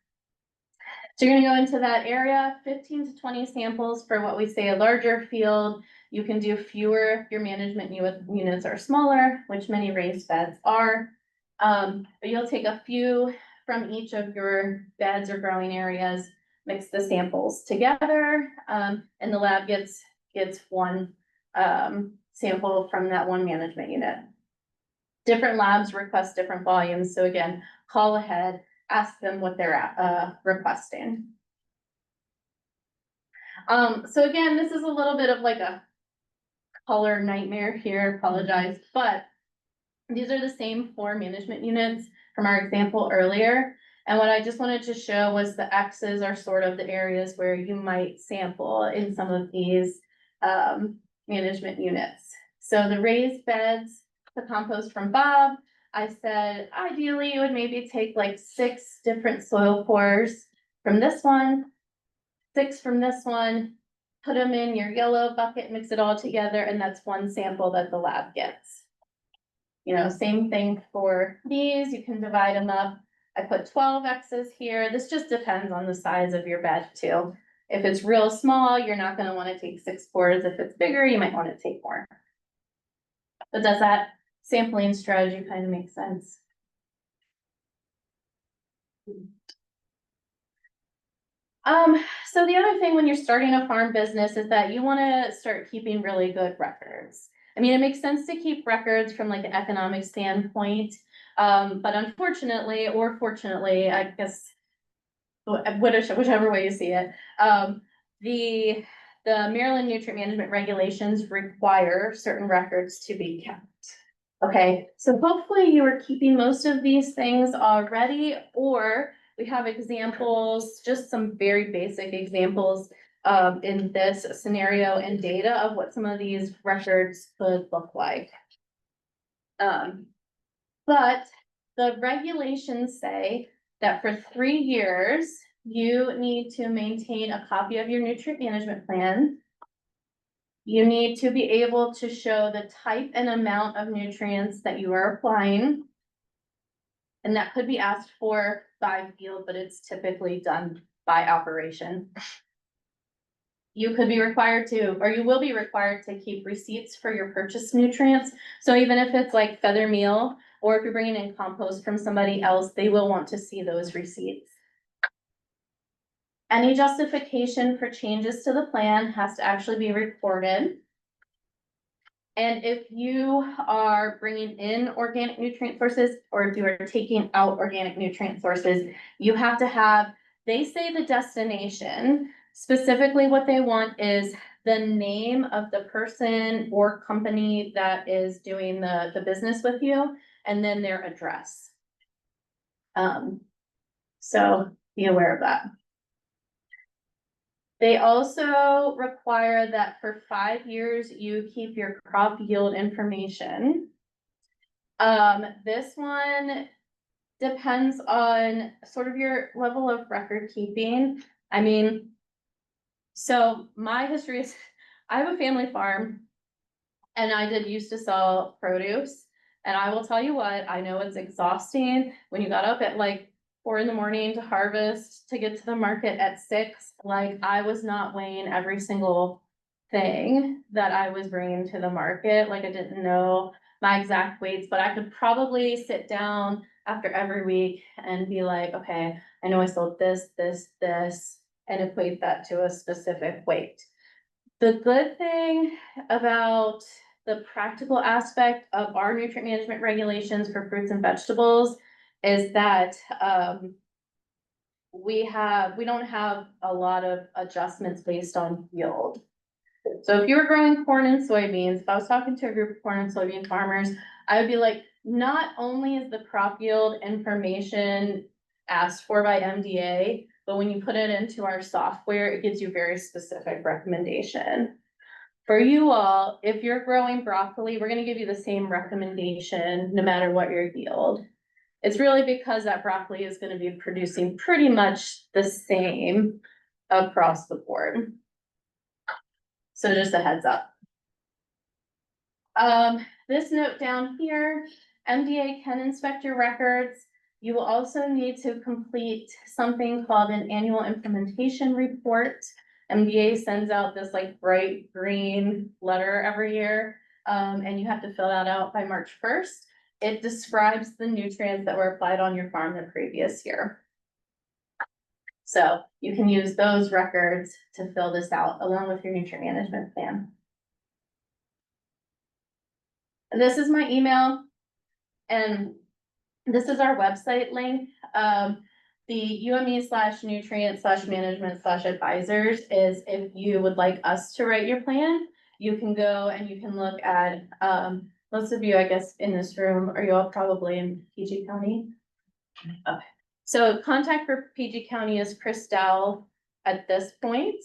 So you're gonna go into that area, 15 to 20 samples for what we say a larger field. You can do fewer if your management units are smaller, which many raised beds are. But you'll take a few from each of your beds or growing areas, mix the samples together, and the lab gets one sample from that one management unit. Different labs request different volumes, so again, call ahead, ask them what they're requesting. So again, this is a little bit of like a color nightmare here, apologize, but these are the same 4 management units from our example earlier. And what I just wanted to show was the X's are sort of the areas where you might sample in some of these management units. So the raised beds, the compost from Bob, I said, ideally you would maybe take like 6 different soil cores from this one, 6 from this one, put them in your yellow bucket, mix it all together, and that's one sample that the lab gets. You know, same thing for these, you can divide them up. I put 12 X's here. This just depends on the size of your bed too. If it's real small, you're not gonna wanna take 6 cores. If it's bigger, you might wanna take more. But does that sampling strategy kind of make sense? So the other thing when you're starting a farm business is that you wanna start keeping really good records. I mean, it makes sense to keep records from like an economic standpoint, but unfortunately, or fortunately, I guess. Whichever way you see it, the, the Maryland nutrient management regulations require certain records to be kept. Okay, so hopefully you are keeping most of these things already, or we have examples, just some very basic examples. In this scenario and data of what some of these records could look like. But the regulations say that for 3 years, you need to maintain a copy of your nutrient management plan. You need to be able to show the type and amount of nutrients that you are applying. And that could be asked for by field, but it's typically done by operation. You could be required to, or you will be required to keep receipts for your purchased nutrients. So even if it's like feather meal, or if you're bringing in compost from somebody else, they will want to see those receipts. Any justification for changes to the plan has to actually be recorded. And if you are bringing in organic nutrient sources, or if you are taking out organic nutrient sources, you have to have, they say the destination. Specifically, what they want is the name of the person or company that is doing the business with you, and then their address. So be aware of that. They also require that for 5 years, you keep your crop yield information. This one depends on sort of your level of record keeping. I mean, so my history is, I have a family farm and I did used to sell produce. And I will tell you what, I know it's exhausting when you got up at like 4 a.m. to harvest, to get to the market at 6. Like, I was not weighing every single thing that I was bringing to the market. Like, I didn't know my exact weights, but I could probably sit down after every week and be like, okay, I know I sold this, this, this, and equate that to a specific weight. The good thing about the practical aspect of our nutrient management regulations for fruits and vegetables is that, we don't have a lot of adjustments based on yield. So if you were growing corn and soybeans, if I was talking to a group of corn and soybean farmers, I would be like, not only is the crop yield information asked for by MDA, but when you put it into our software, it gives you very specific recommendation. For you all, if you're growing broccoli, we're gonna give you the same recommendation no matter what your yield. It's really because that broccoli is gonna be producing pretty much the same across the board. So just a heads up. This note down here, MDA can inspect your records. You will also need to complete something called an annual implementation report. MDA sends out this like bright green letter every year, and you have to fill that out by March 1st. It describes the nutrients that were applied on your farm the previous year. So you can use those records to fill this out along with your nutrient management plan. And this is my email, and this is our website link. The UME/nutrient/management/advisors is if you would like us to write your plan, you can go and you can look at, most of you, I guess, in this room, are you all probably in PG County? Okay, so contact for PG County is Chris Dowell at this point.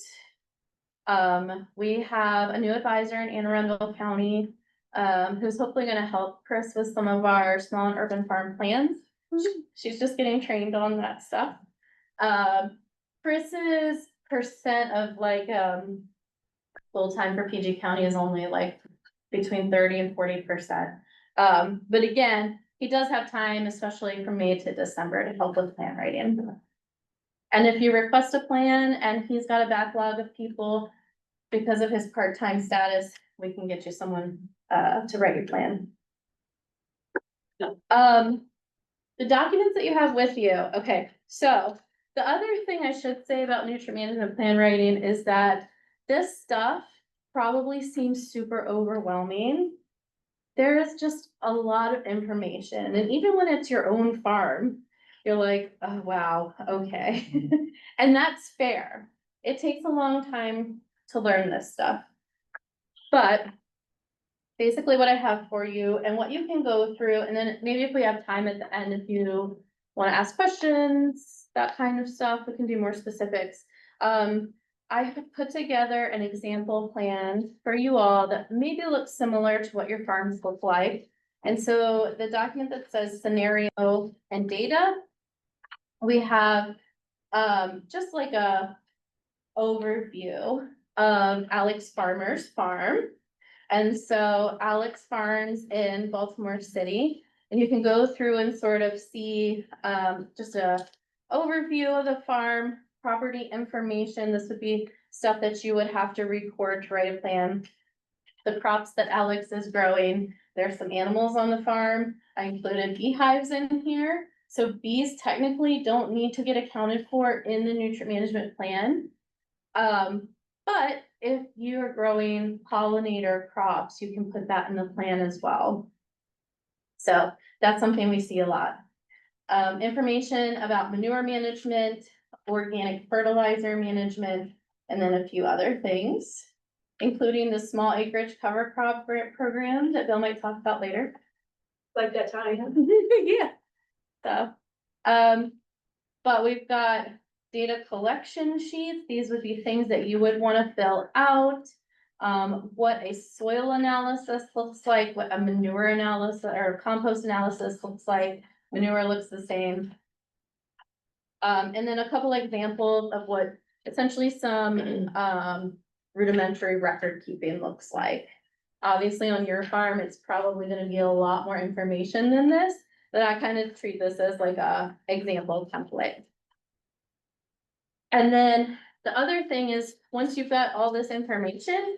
We have a new advisor in Anne Arundel County, who's hopefully gonna help Chris with some of our small and urban farm plans. She's just getting trained on that stuff. Chris's percent of like, full-time for PG County is only like between 30 and 40%. But again, he does have time, especially from May to December, to help with plan writing. And if you request a plan and he's got a backlog of people because of his part-time status, we can get you someone to write your plan. The documents that you have with you, okay, so The other thing I should say about nutrient management plan writing is that this stuff probably seems super overwhelming. There is just a lot of information, and even when it's your own farm, you're like, oh, wow, okay. And that's fair. It takes a long time to learn this stuff. But basically what I have for you and what you can go through, and then maybe if we have time at the end, if you want to ask questions, that kind of stuff, we can do more specifics. I have put together an example plan for you all that maybe looks similar to what your farms look like. And so the document that says scenario and data, we have just like a overview of Alex Farmer's farm. And so Alex farms in Baltimore City, and you can go through and sort of see just a overview of the farm, property information. This would be stuff that you would have to record to write a plan. The crops that Alex is growing, there's some animals on the farm. I included beehives in here. So bees technically don't need to get accounted for in the nutrient management plan. But if you are growing pollinator crops, you can put that in the plan as well. So that's something we see a lot. Information about manure management, organic fertilizer management, and then a few other things, including the small acreage cover crop grant program that Bill might talk about later. Like that time. Yeah. So, but we've got data collection sheets. These would be things that you would want to fill out. What a soil analysis looks like, what a manure analysis or compost analysis looks like. Manure looks the same. And then a couple examples of what essentially some rudimentary record keeping looks like. Obviously on your farm, it's probably gonna be a lot more information than this, but I kind of treat this as like a example template. And then the other thing is, once you've got all this information,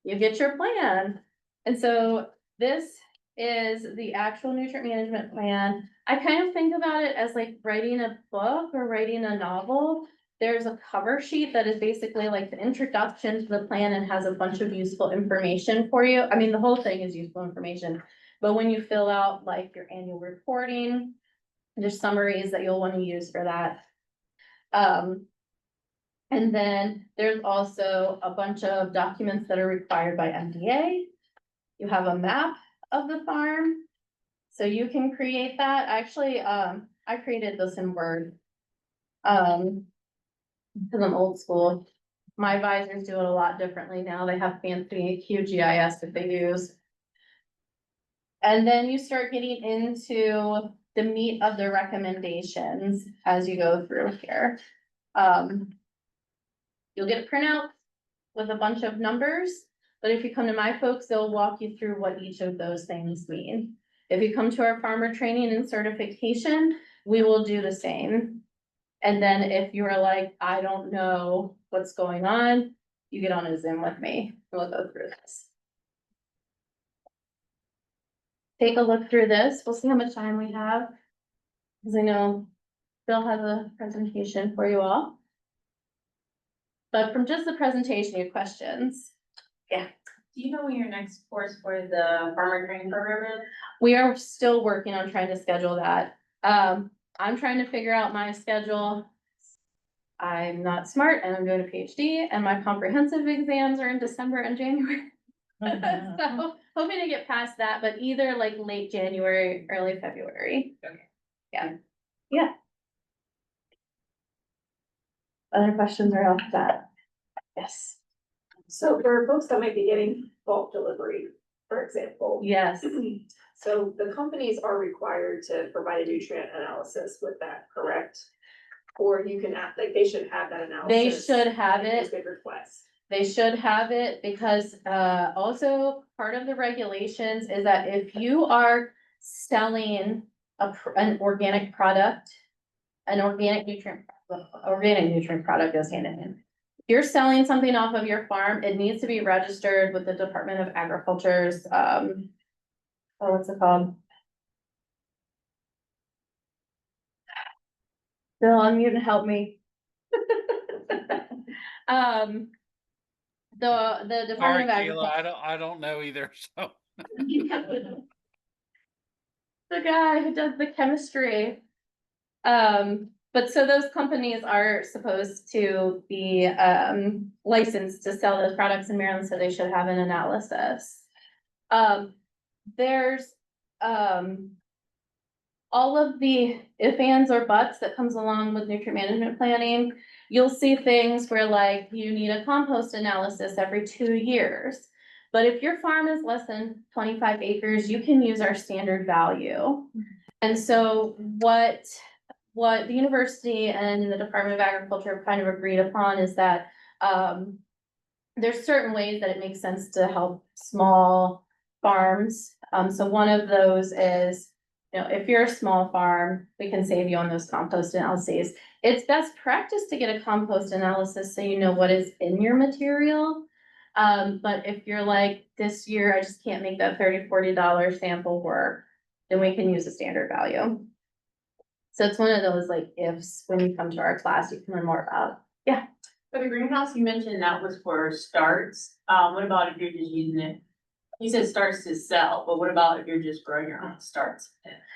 you get your plan. And so this is the actual nutrient management plan. I kind of think about it as like writing a book or writing a novel. There's a cover sheet that is basically like the introduction to the plan and has a bunch of useful information for you. I mean, the whole thing is useful information, but when you fill out like your annual reporting, there's summaries that you'll want to use for that. And then there's also a bunch of documents that are required by MDA. You have a map of the farm, so you can create that. Actually, I created this in Word. Because I'm old school. My advisors do it a lot differently now. They have fancy QGIS that they use. And then you start getting into the meat of the recommendations as you go through here. You'll get a printout with a bunch of numbers, but if you come to my folks, they'll walk you through what each of those things mean. If you come to our farmer training and certification, we will do the same. And then if you're like, I don't know what's going on, you get on a Zoom with me, and we'll go through this. Take a look through this. We'll see how much time we have. Because I know Bill has a presentation for you all. But from just the presentation, you have questions. Yeah. Do you know when your next course for the farmer training program is? We are still working on trying to schedule that. I'm trying to figure out my schedule. I'm not smart and I'm doing a PhD and my comprehensive exams are in December and January. So hoping to get past that, but either like late January, early February. Okay. Yeah. Yeah. Other questions are off that? Yes. So for folks that might be getting bulk delivery, for example. Yes. So the companies are required to provide a nutrient analysis with that, correct? Or you can act, like, they should have that analysis. They should have in those it. big requests. They should have it because also part of the regulations is that if you are selling an organic product, an organic nutrient product goes hand in hand. If you're selling something off of your farm, it needs to be registered with the Department of Agriculture's what's it called? Bill, unmute and help me. The Sorry, Department of Kayla, Agriculture. I don't know either, so. The guy who does the chemistry. But so those companies are supposed to be, licensed to sell those products in Maryland, so they should have an analysis. There's, all of the if, ands, or buts that comes along with nutrient management planning. You'll see things where like you need a compost analysis every 2 years. But if your farm is less than 25 acres, you can use our standard value. And so what the university and the Department of Agriculture have kind of agreed upon is that, there's certain ways that it makes sense to help small farms. So one of those is, you know, if you're a small farm, we can save you on those compost analyses. It's best practice to get a compost analysis so you know what is in your material. But if you're like, this year, I just can't make that $30-40 sample work, then we can use a standard value. So it's one of those like ifs when you come to our class, you can learn more about. Yeah. For the greenhouse, you mentioned that was for starts. What about if you're just using it? You said starts to sell, but what about if you're just growing your own starts?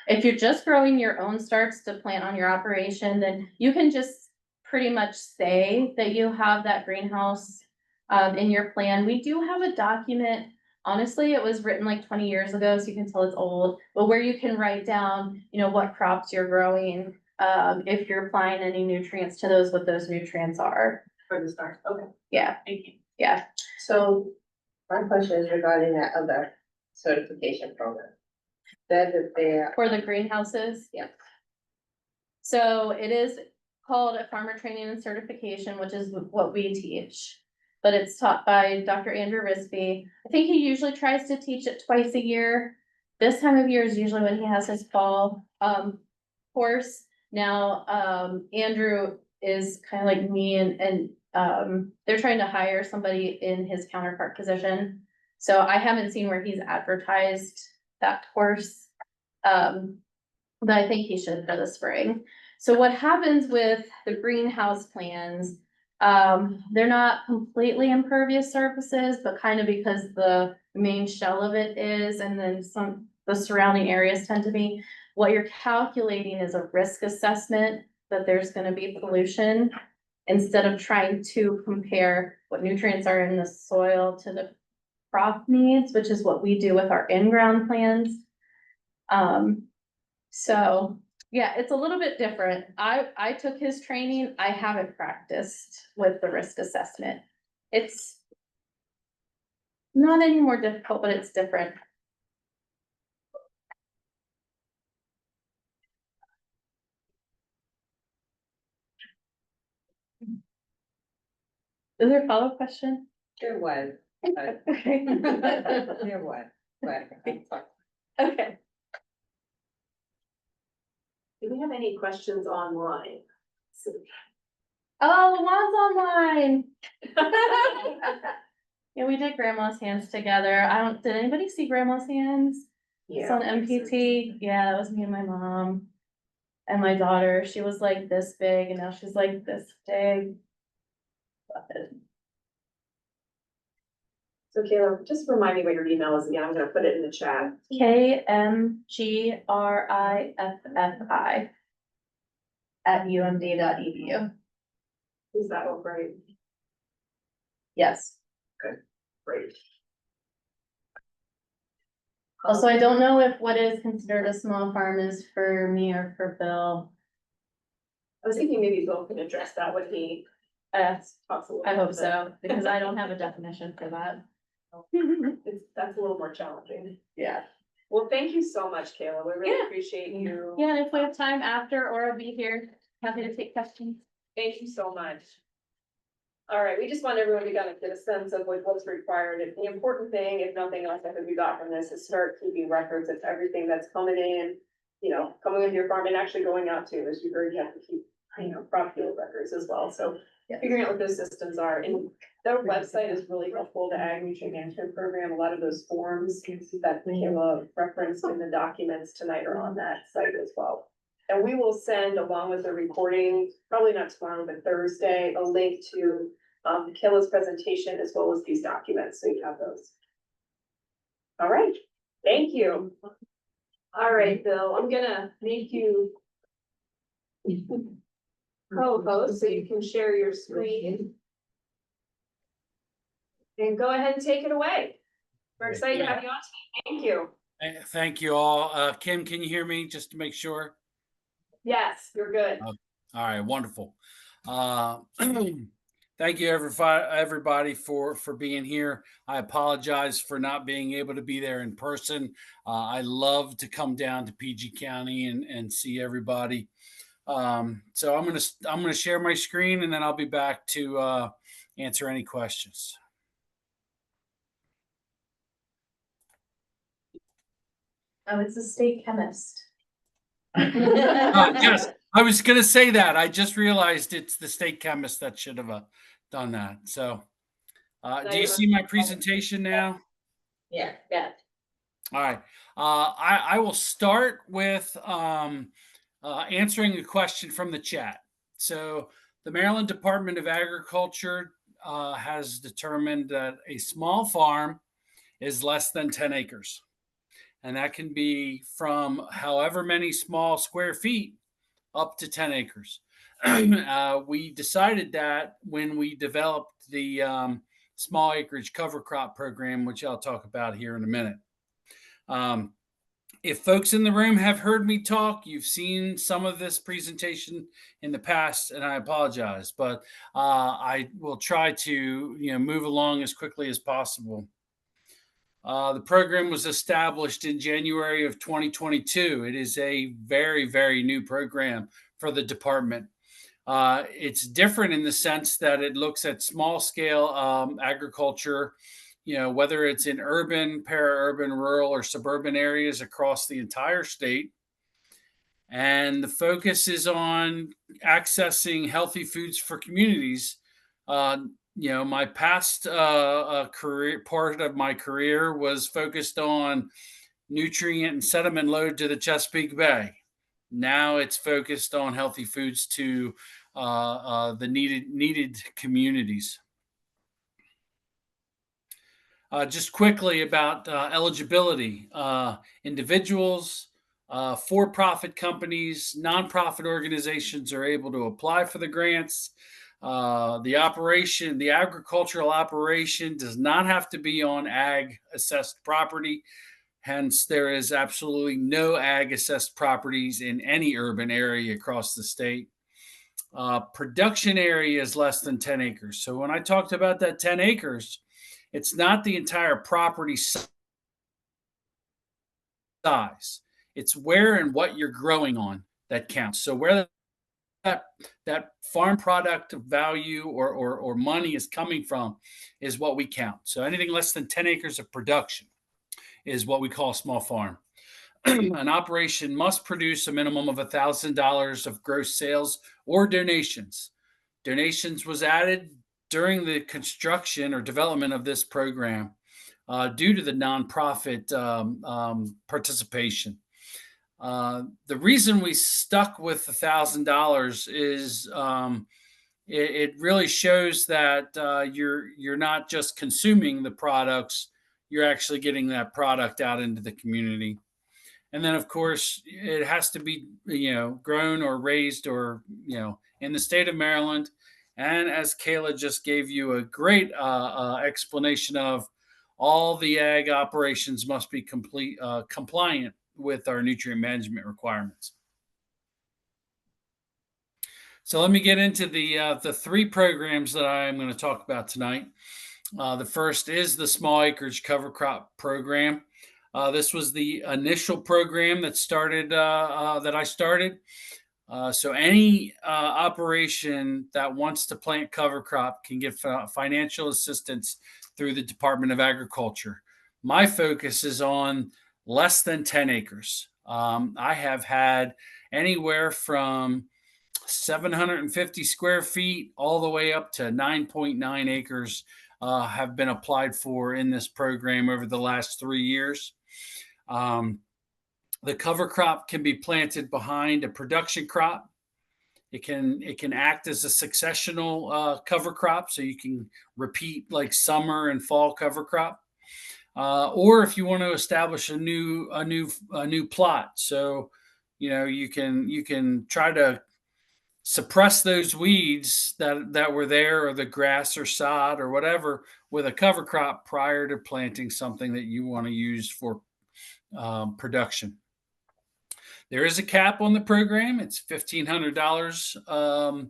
If you're just growing your own starts to plant on your operation, then you can just pretty much say that you have that greenhouse in your plan. We do have a document. Honestly, it was written like 20 years ago, so you can tell it's old, but where you can write down, you know, what crops you're growing, if you're applying any nutrients to those, what those nutrients are. For the start, okay, Yeah, thank you. yeah. So my question is regarding that other certification program. That is there. For the greenhouses? Yeah. So it is called a farmer training and certification, which is what we teach. But it's taught by Dr. Andrew Risby. I think he usually tries to teach it twice a year. This time of year is usually when he has his fall course. Now, Andrew is kind of like me and they're trying to hire somebody in his counterpart position. So I haven't seen where he's advertised that course. But I think he should for the spring. So what happens with the greenhouse plans, they're not completely impervious surfaces, but kind of because the main shell of it is, and then the surrounding areas tend to be. What you're calculating is a risk assessment that there's gonna be pollution, instead of trying to compare what nutrients are in the soil to the crop needs, which is what we do with our in-ground plans. So yeah, it's a little bit different. I took his training. I haven't practiced with the risk assessment. It's not any more difficult, but it's different. Is there a follow-up question? There was, Okay. there was, but. Okay. Do we have any questions online? Oh, the one's online. Yeah, we did grandma's hands together. Did anybody see grandma's hands? It's on MPT. Yeah, that was me and my mom. And my daughter, she was like this big and now she's like this big. So Kayla, just remind me what your email is again. I'm gonna put it in the chat. KMGRIFFI@umd.edu. Is that all right? Yes. Great. Also, I don't know if what is considered a small farm is for me or for Bill. I was thinking maybe Bill can address that when he talks a little. I hope bit. so, because I don't have a definition for that. That's a little more challenging. Yeah. Well, thank you so much, Kayla. We really Yeah. appreciate you. Yeah, and if we have time after, or I'll be here, happy to take questions. Thank you so much. All right, we just want everyone to kind of get a sense of what's required. And the important thing, if nothing else, I hope you got from this, is start keeping records of everything that's coming in, coming into your farm and actually going out to, as you heard, you have to keep, crop field records as well. So figuring out what those systems are, and their website is really helpful, the Ag Nutrient Management Program. A lot of those forms that Kayla referenced in the documents tonight are on that site as well. And we will send along with the recording, probably not tomorrow, but Thursday, a link to Kayla's presentation as well as these documents, so you have those. All right, thank you. All right, Bill, I'm gonna make you co-host so you can share your screen. And go ahead and take it away. We're excited to have you on today. Thank you. Thank you all. Kim, can you hear me just to make sure? Yes, you're good. All right, wonderful. Thank you everybody for being here. I apologize for not being able to be there in person. I love to come down to PG County and see everybody. So I'm gonna share my screen and then I'll be back to answer any questions. Oh, it's a state chemist. Yes, I was going to say that. I just realized it's the state chemist that should have done that. So, do you see my presentation now? Yeah. Yeah. All right. I will start with answering a question from the chat. So, the Maryland Department of Agriculture has determined that a small farm is less than 10 acres. And that can be from however many small square feet up to 10 acres. We decided that when we developed the small acreage cover crop program, which I'll talk about here in a minute. If folks in the room have heard me talk, you've seen some of this presentation in the past, and I apologize, but I will try to move along as quickly as possible. The program was established in January of 2022. It is a very, very new program for the department. It's different in the sense that it looks at small scale agriculture, whether it's in urban, para-urban, rural, or suburban areas across the entire state. And the focus is on accessing healthy foods for communities. My past part of my career was focused on nutrient and sediment load to the Chesapeake Bay. Now it's focused on healthy foods to the needed communities. Just quickly about eligibility. Individuals, for-profit companies, nonprofit organizations are able to apply for the grants. The agricultural operation does not have to be on ag assessed property. Hence, there is absolutely no ag assessed properties in any urban area across the state. Production area is less than 10 acres. So when I talked about that 10 acres, it's not the entire property size. It's where and what you're growing on that counts. So where that farm product value or money is coming from is what we count. So anything less than 10 acres of production is what we call a small farm. An operation must produce a minimum of $1,000 of gross sales or donations. Donations was added during the construction or development of this program due to the nonprofit participation. The reason we stuck with $1,000 is it really shows that you're not just consuming the products, you're actually getting that product out into the community. And then, of course, it has to be grown or raised or in the state of Maryland. And as Kayla just gave you a great explanation of, all the ag operations must be compliant with our nutrient management requirements. So let me get into the three programs that I'm going to talk about tonight. The first is the small acreage cover crop program. This was the initial program that I started. So any operation that wants to plant cover crop can get financial assistance through the Department of Agriculture. My focus is on less than 10 acres. I have had anywhere from 750 square feet all the way up to 9.9 acres have been applied for in this program over the last 3 years. The cover crop can be planted behind a production crop. It can act as a successional cover crop, so you can repeat like summer and fall cover crop. Or if you want to establish a new plot, so you can try to suppress those weeds that were there, or the grass or sod or whatever, with a cover crop prior to planting something that you want to use for production. There is a cap on the program. It's $1,500.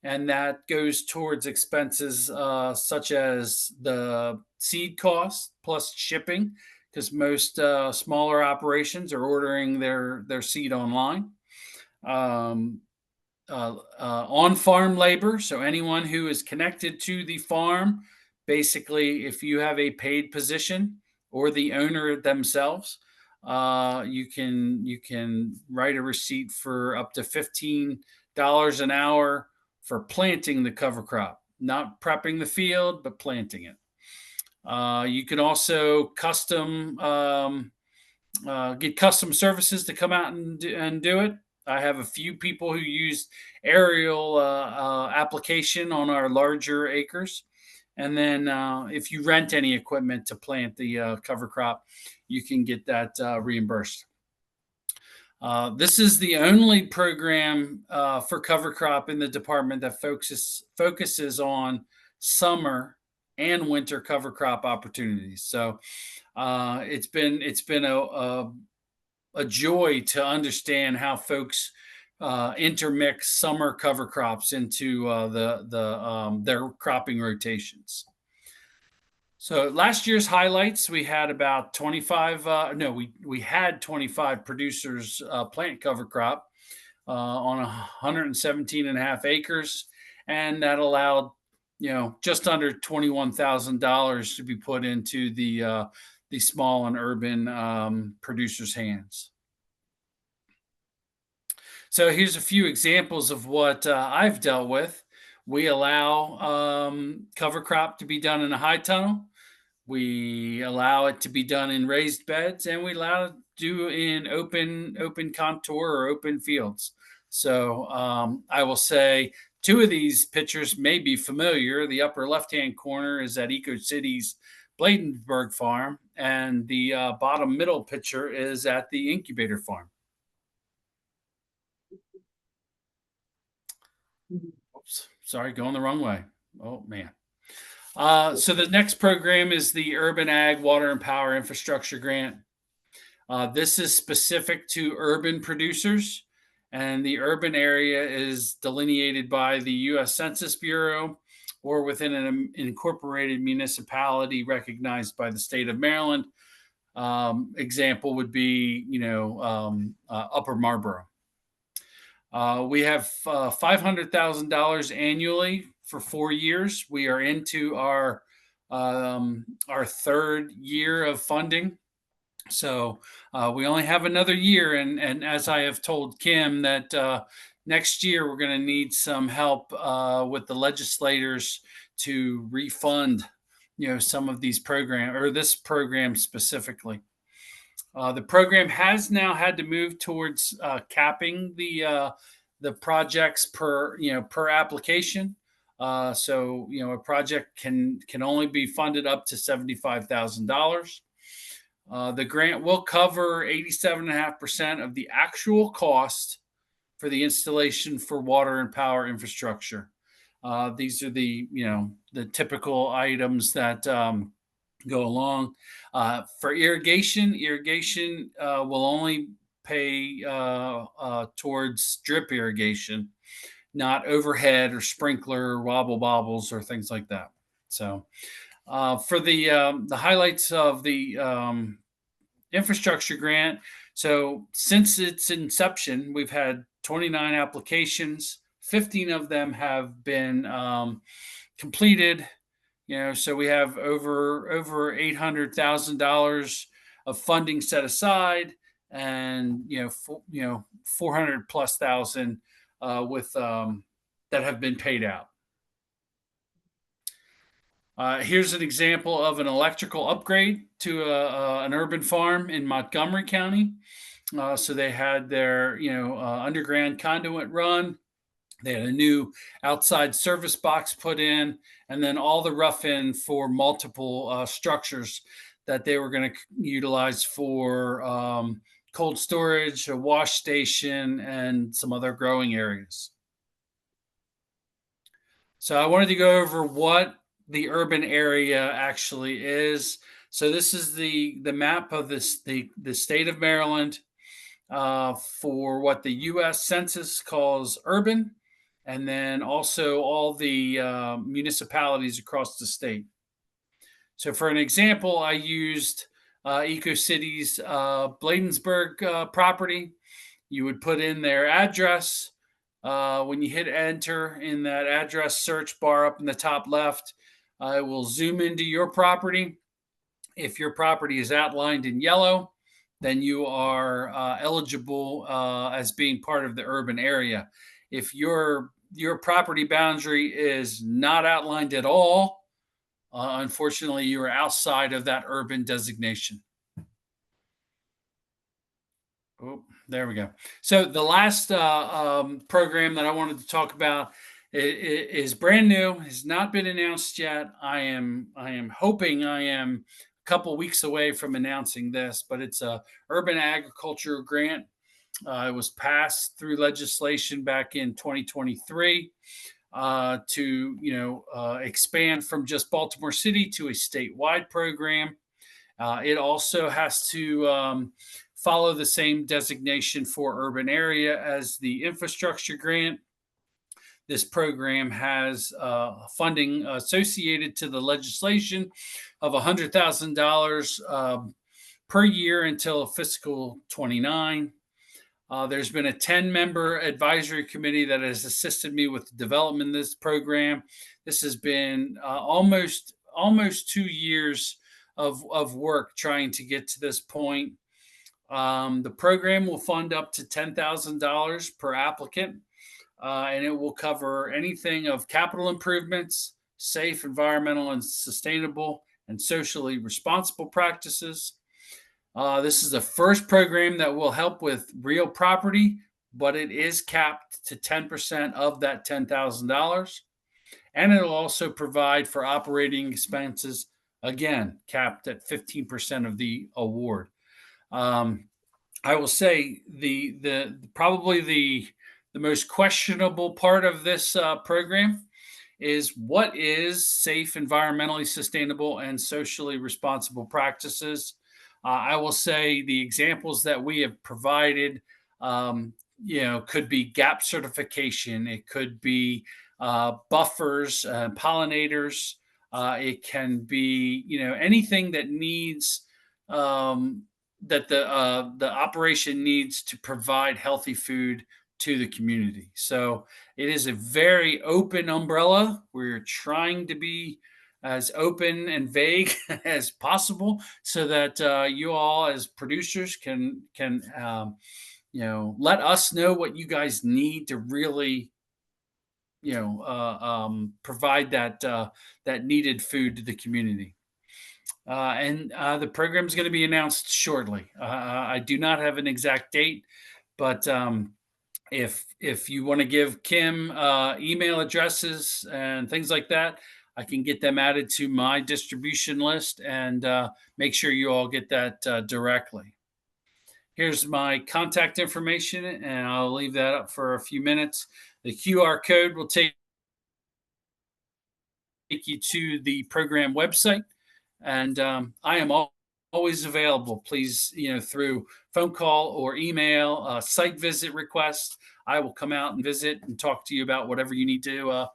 And that goes towards expenses such as the seed cost plus shipping, because most smaller operations are ordering their seed online. On-farm labor, so anyone who is connected to the farm, basically, if you have a paid position or the owner themselves, you can write a receipt for up to $15 an hour for planting the cover crop, not prepping the field, but planting it. You can also get custom services to come out and do it. I have a few people who use aerial application on our larger acres. And then if you rent any equipment to plant the cover crop, you can get that reimbursed. This is the only program for cover crop in the department that focuses on summer and winter cover crop opportunities. So it's been a joy to understand how folks intermix summer cover crops into their cropping rotations. So last year's highlights, we had about 25, we had 25 producers plant cover crop on 117.5 acres. And that allowed, just under $21,000 to be put into the small and urban producers' hands. So here's a few examples of what I've dealt with. We allow cover crop to be done in a high tunnel. We allow it to be done in raised beds, and we allow it to do in open contour or open fields. So I will say 2 of these pictures may be familiar. The upper left-hand corner is at Eco City's Bladensburg farm, and the bottom middle picture is at the incubator farm. Oops, sorry, going the wrong way. Oh man. So the next program is the Urban Ag Water and Power Infrastructure Grant. This is specific to urban producers, and the urban area is delineated by the U.S. Census Bureau or within an incorporated municipality recognized by the state of Maryland. Example would be, Upper Marlboro. We have $500,000 annually for 4 years. We are into our 3rd year of funding. So we only have another year. And as I have told Kim, that next year we're going to need some help with the legislators to refund, some of these programs, or this program specifically. The program has now had to move towards capping the projects per application. So a project can only be funded up to $75,000. The grant will cover 87.5% of the actual cost for the installation for water and power infrastructure. These are the typical items that go along. For irrigation will only pay towards drip irrigation, not overhead or sprinkler or wobble bobbles or things like that. So for the highlights of the infrastructure grant, so since its inception, we've had 29 applications. 15 of them have been completed. So we have over $800,000 of funding set aside, and 400,000+ with that have been paid out. Here's an example of an electrical upgrade to an urban farm in Montgomery County. So they had their, underground conduit run. They had a new outside service box put in, and then all the rough in for multiple structures that they were going to utilize for cold storage, a wash station, and some other growing areas. So I wanted to go over what the urban area actually is. So this is the map of the state of Maryland for what the U.S. Census calls urban, and then also all the municipalities across the state. So for an example, I used EcoCity's Bladensburg property. You would put in their address. When you hit enter in that address search bar up in the top left, it will zoom into your property. If your property is outlined in yellow, then you are eligible as being part of the urban area. If your property boundary is not outlined at all, unfortunately, you are outside of that urban designation. Oh, there we go. So the last program that I wanted to talk about is brand new, has not been announced yet. I am hoping I am a couple weeks away from announcing this, but it's a urban agriculture grant. It was passed through legislation back in 2023 to expand from just Baltimore City to a statewide program. It also has to follow the same designation for urban area as the infrastructure grant. This program has funding associated to the legislation of $100,000 per year until fiscal 29. There's been a 10-member advisory committee that has assisted me with the development of this program. This has been almost 2 years of work trying to get to this point. The program will fund up to $10,000 per applicant, and it will cover anything of capital improvements, safe, environmental, and sustainable, and socially responsible practices. This is the first program that will help with real property, but it is capped to 10% of that $10,000. And it'll also provide for operating expenses, again, capped at 15% of the award. I will say the probably the most questionable part of this program is what is safe, environmentally sustainable, and socially responsible practices. I will say the examples that we have provided, could be GAP certification. It could be buffers, pollinators. It can be, anything that needs that the operation needs to provide healthy food to the community. So it is a very open umbrella. We're trying to be as open and vague as possible so that you all as producers can let us know what you guys need to really provide that needed food to the community. And the program is going to be announced shortly. I do not have an exact date, but if you want to give Kim email addresses and things like that, I can get them added to my distribution list and make sure you all get that directly. Here's my contact information, and I'll leave that up for a few minutes. The QR code will take you to the program website, and I am always available. Please, through phone call or email, site visit request. I will come out and visit and talk to you about whatever you need to,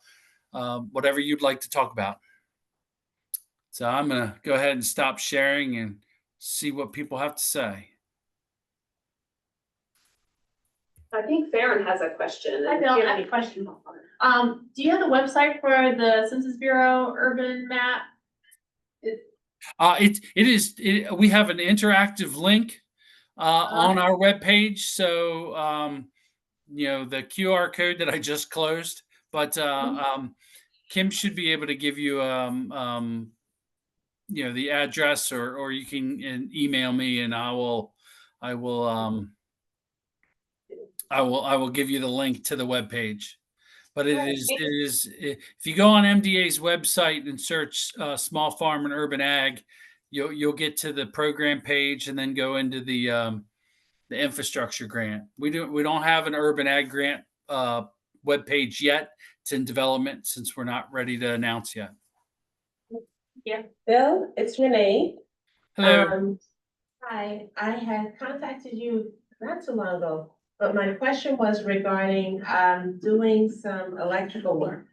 whatever you'd like to talk about. So I'm going to go ahead and stop sharing and see what people have to say. I think Farron has a question. Hi, Bill, I have a question. Do you have the website for the Census Bureau urban map? We have an interactive link on our webpage. So, the QR code that I just closed, but Kim should be able to give you, the address, or you can email me, and I will I will give you the link to the webpage. But Right. if you go on MDA's website and search small farm and urban ag, you'll get to the program page and then go into the infrastructure grant. We don't have an urban ag grant webpage yet. It's in development since we're not ready to announce yet. Bill, it's Renee. Hello. Hi, I had contacted you not too long ago, but my question was regarding, doing some electrical work.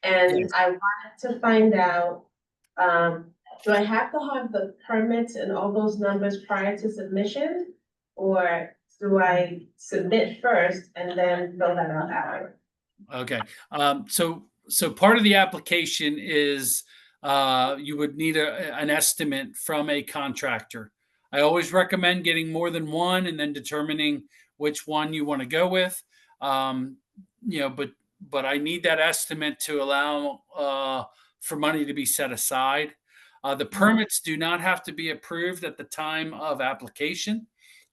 And Yes. I wanted to find out, do I have to have the permits and all those numbers prior to submission? Or do I submit first and then fill that out after? Okay. So part of the application is you would need an estimate from a contractor. I always recommend getting more than one and then determining which one you want to go with. But I need that estimate to allow for money to be set aside. The permits do not have to be approved at the time of application,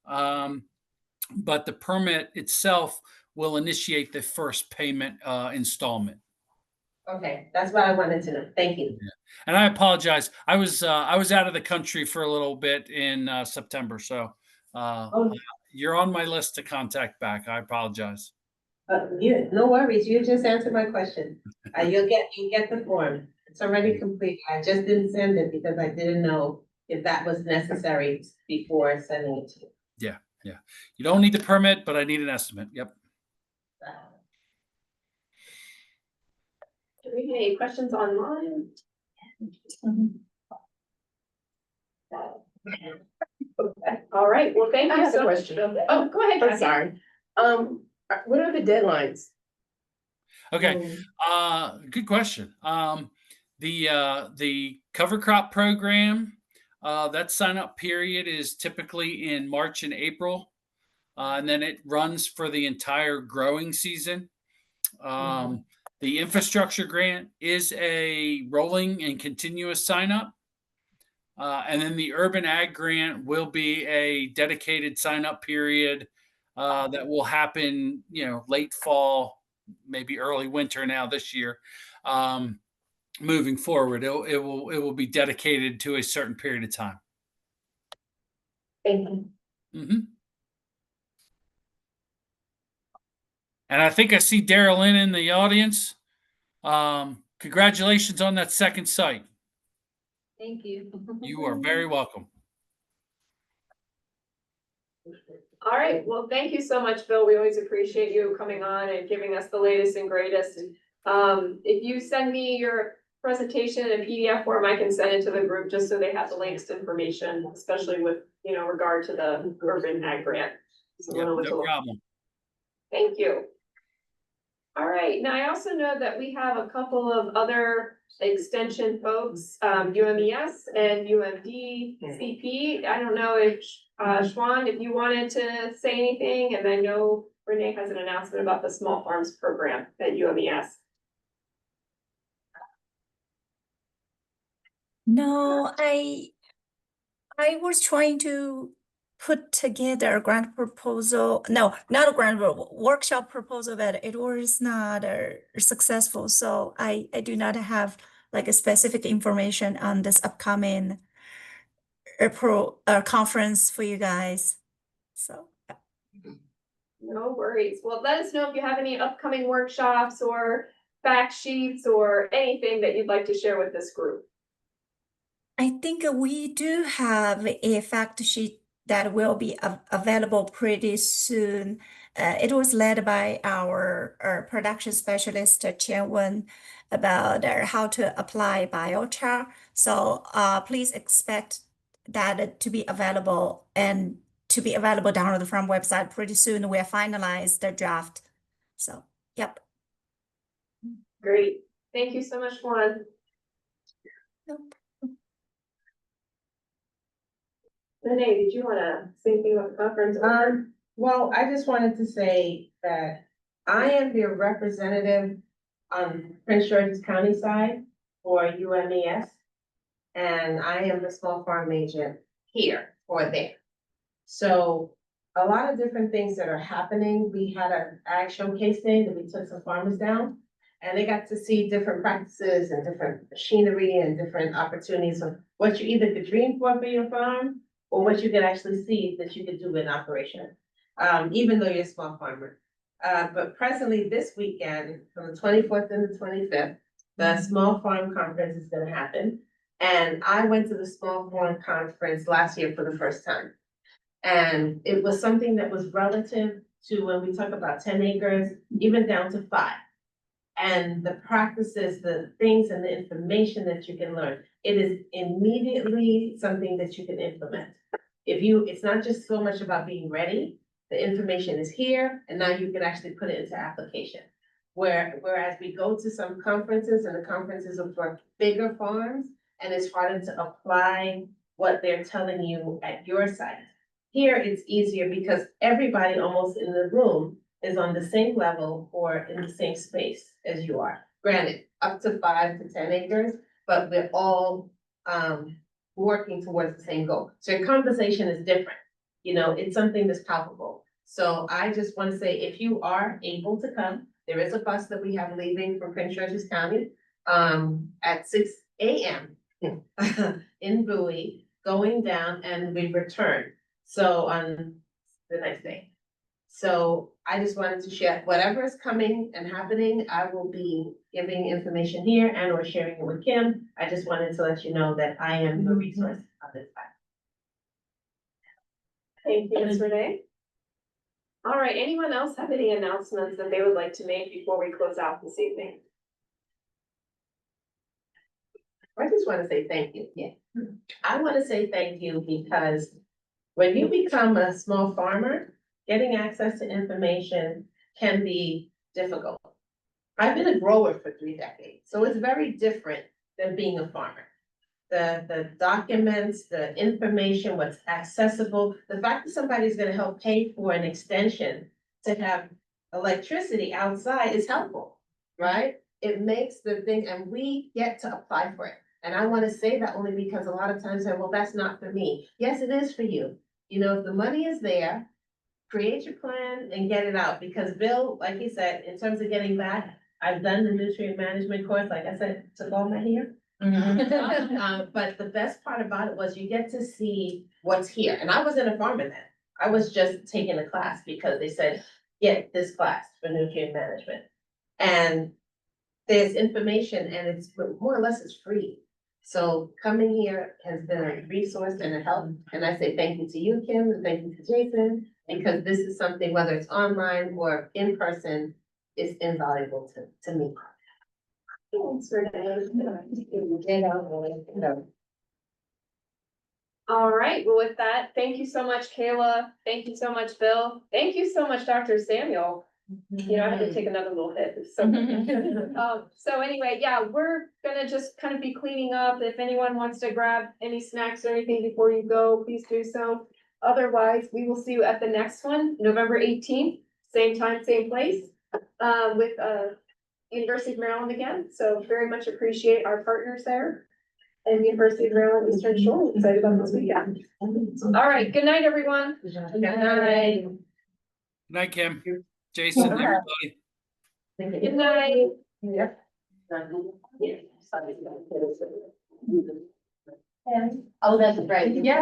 but the permit itself will initiate the first payment installment. Okay, that's what I wanted to know. Thank you. Yeah. And I apologize. I was out of the country for a little bit in September, so you're on my list to contact back. I apologize. No worries. You just answered my question. You get the form. It's already complete. I just didn't send it because I didn't know if that was necessary before sending it to you. Yeah. You don't need the permit, but I need an estimate. Yep. Do we have any questions online? Okay. All right, well, thank I you have a so much. question. Oh, go ahead, I'm Kathy. sorry. What are the deadlines? Okay. Good question. The cover crop program, that sign up period is typically in March and April. And then it runs for the entire growing season. The infrastructure grant is a rolling and continuous sign up. And then the urban ag grant will be a dedicated sign up period that will happen, late fall, maybe early winter now this year. Moving forward, it will be dedicated to a certain period of time. Thank you. Mm-hmm. And I think I see Daryl in the audience. Congratulations on that second site. Thank you. You are very welcome. All right, well, thank you so much, Bill. We always appreciate you coming on and giving us the latest and greatest. If you send me your presentation in PDF form, I can send it to the group just so they have the latest information, especially with, regard to the urban ag grant. So Yeah, no problem. Thank you. All right, now I also know that we have a couple of other extension folks, UMES and UMD CP. I don't know if, Schwan, if you wanted to say anything, and I know Renee has an announcement about the small farms program at UMES. No, I was trying to put together a grant proposal. No, not a grant, workshop proposal, but it was not successful. So I do not have like a specific information on this upcoming conference for you guys. So. No worries. Well, let us know if you have any upcoming workshops or fact sheets or anything that you'd like to share with this group. I think we do have a fact sheet that will be available pretty soon. It was led by our production specialist, Qian Wen, about how to apply biochar. So please expect that to be available and to be available downloaded from website pretty soon. We are finalized the draft. So, yep. Great. Thank you so much, Juan. Nope. Renee, did you want to say anything about the conference? Well, I just wanted to say that I am the representative on Prince George's County side for UMES. And I am the small farm agent here or there. So, a lot of different things that are happening. We had an ag showcase day that we took some farmers down. And they got to see different practices and different machinery and different opportunities of what you either could dream for your farm or what you could actually see that you could do in operation, even though you're a small farmer. But presently this weekend, from the 24th and the 25th, the Small Farm Conference is gonna happen. And I went to the Small Farm Conference last year for the first time. And it was something that was relative to when we talk about 10 acres, even down to 5. And the practices, the things and the information that you can learn, it is immediately something that you can implement. It's not just so much about being ready, the information is here, and now you can actually put it into application. Whereas we go to some conferences, and the conferences are for bigger farms, and it's harder to apply what they're telling you at your site. Here, it's easier because everybody almost in the room is on the same level or in the same space as you are. Granted, up to 5 to 10 acres, but we're all working towards the same goal. So your conversation is different. You know, it's something that's palpable. So I just want to say, if you are able to come, there is a bus that we have leaving from Prince George's County at 6 a.m. in Bowie, going down, and we return. So on the next day. So I just wanted to share whatever is coming and happening. I will be giving information here and or sharing it with Kim. I just wanted to let you know that I am the resource of this time. Thank you, Ms. Renee. All right, anyone else have any announcements that they would like to make before we close out this evening? I just want to say thank you. Yeah. I want to say thank you because when you become a small farmer, getting access to information can be difficult. I've been a grower for 3 decades, so it's very different than being a farmer. The documents, the information, what's accessible, the fact that somebody's gonna help pay for an extension to have electricity outside is helpful, right? It makes the thing, and we get to apply for it. And I wanna say that only because a lot of times say, well, that's not for me. Yes, it is for you. You know, if the money is there, create your plan and get it out, because Bill, like he said, in terms of getting back, I've done the nutrient management course, like I said, took all my hair. But the best part about it was you get to see what's here, and I wasn't a farmer then. I was just taking a class because they said, get this class for nutrient management. And there's information and it's more or less it's free. So coming here has been a resource and a help, and I say thank you to you, Kim, and thank you to Jason, because this is something, whether it's online or in person, is invaluable to me. Thanks, Renee. All right, well, with that, thank you so much, Kayla. Thank you so much, Bill. Thank you so much, Dr. Samuel. You know, I had to take another little hit. So anyway, yeah, we're gonna just kind of be cleaning up. If anyone wants to grab any snacks or anything before you go, please do so. Otherwise, we will see you at the next one, November 18th, same time, same place, with University of Maryland again. So very much appreciate our partners there. And University of Maryland Eastern Shore, excited about this weekend. All right, good night, everyone. Good night. Good night, Kim, Jason, everybody. Good night. Oh, that's right. Yeah.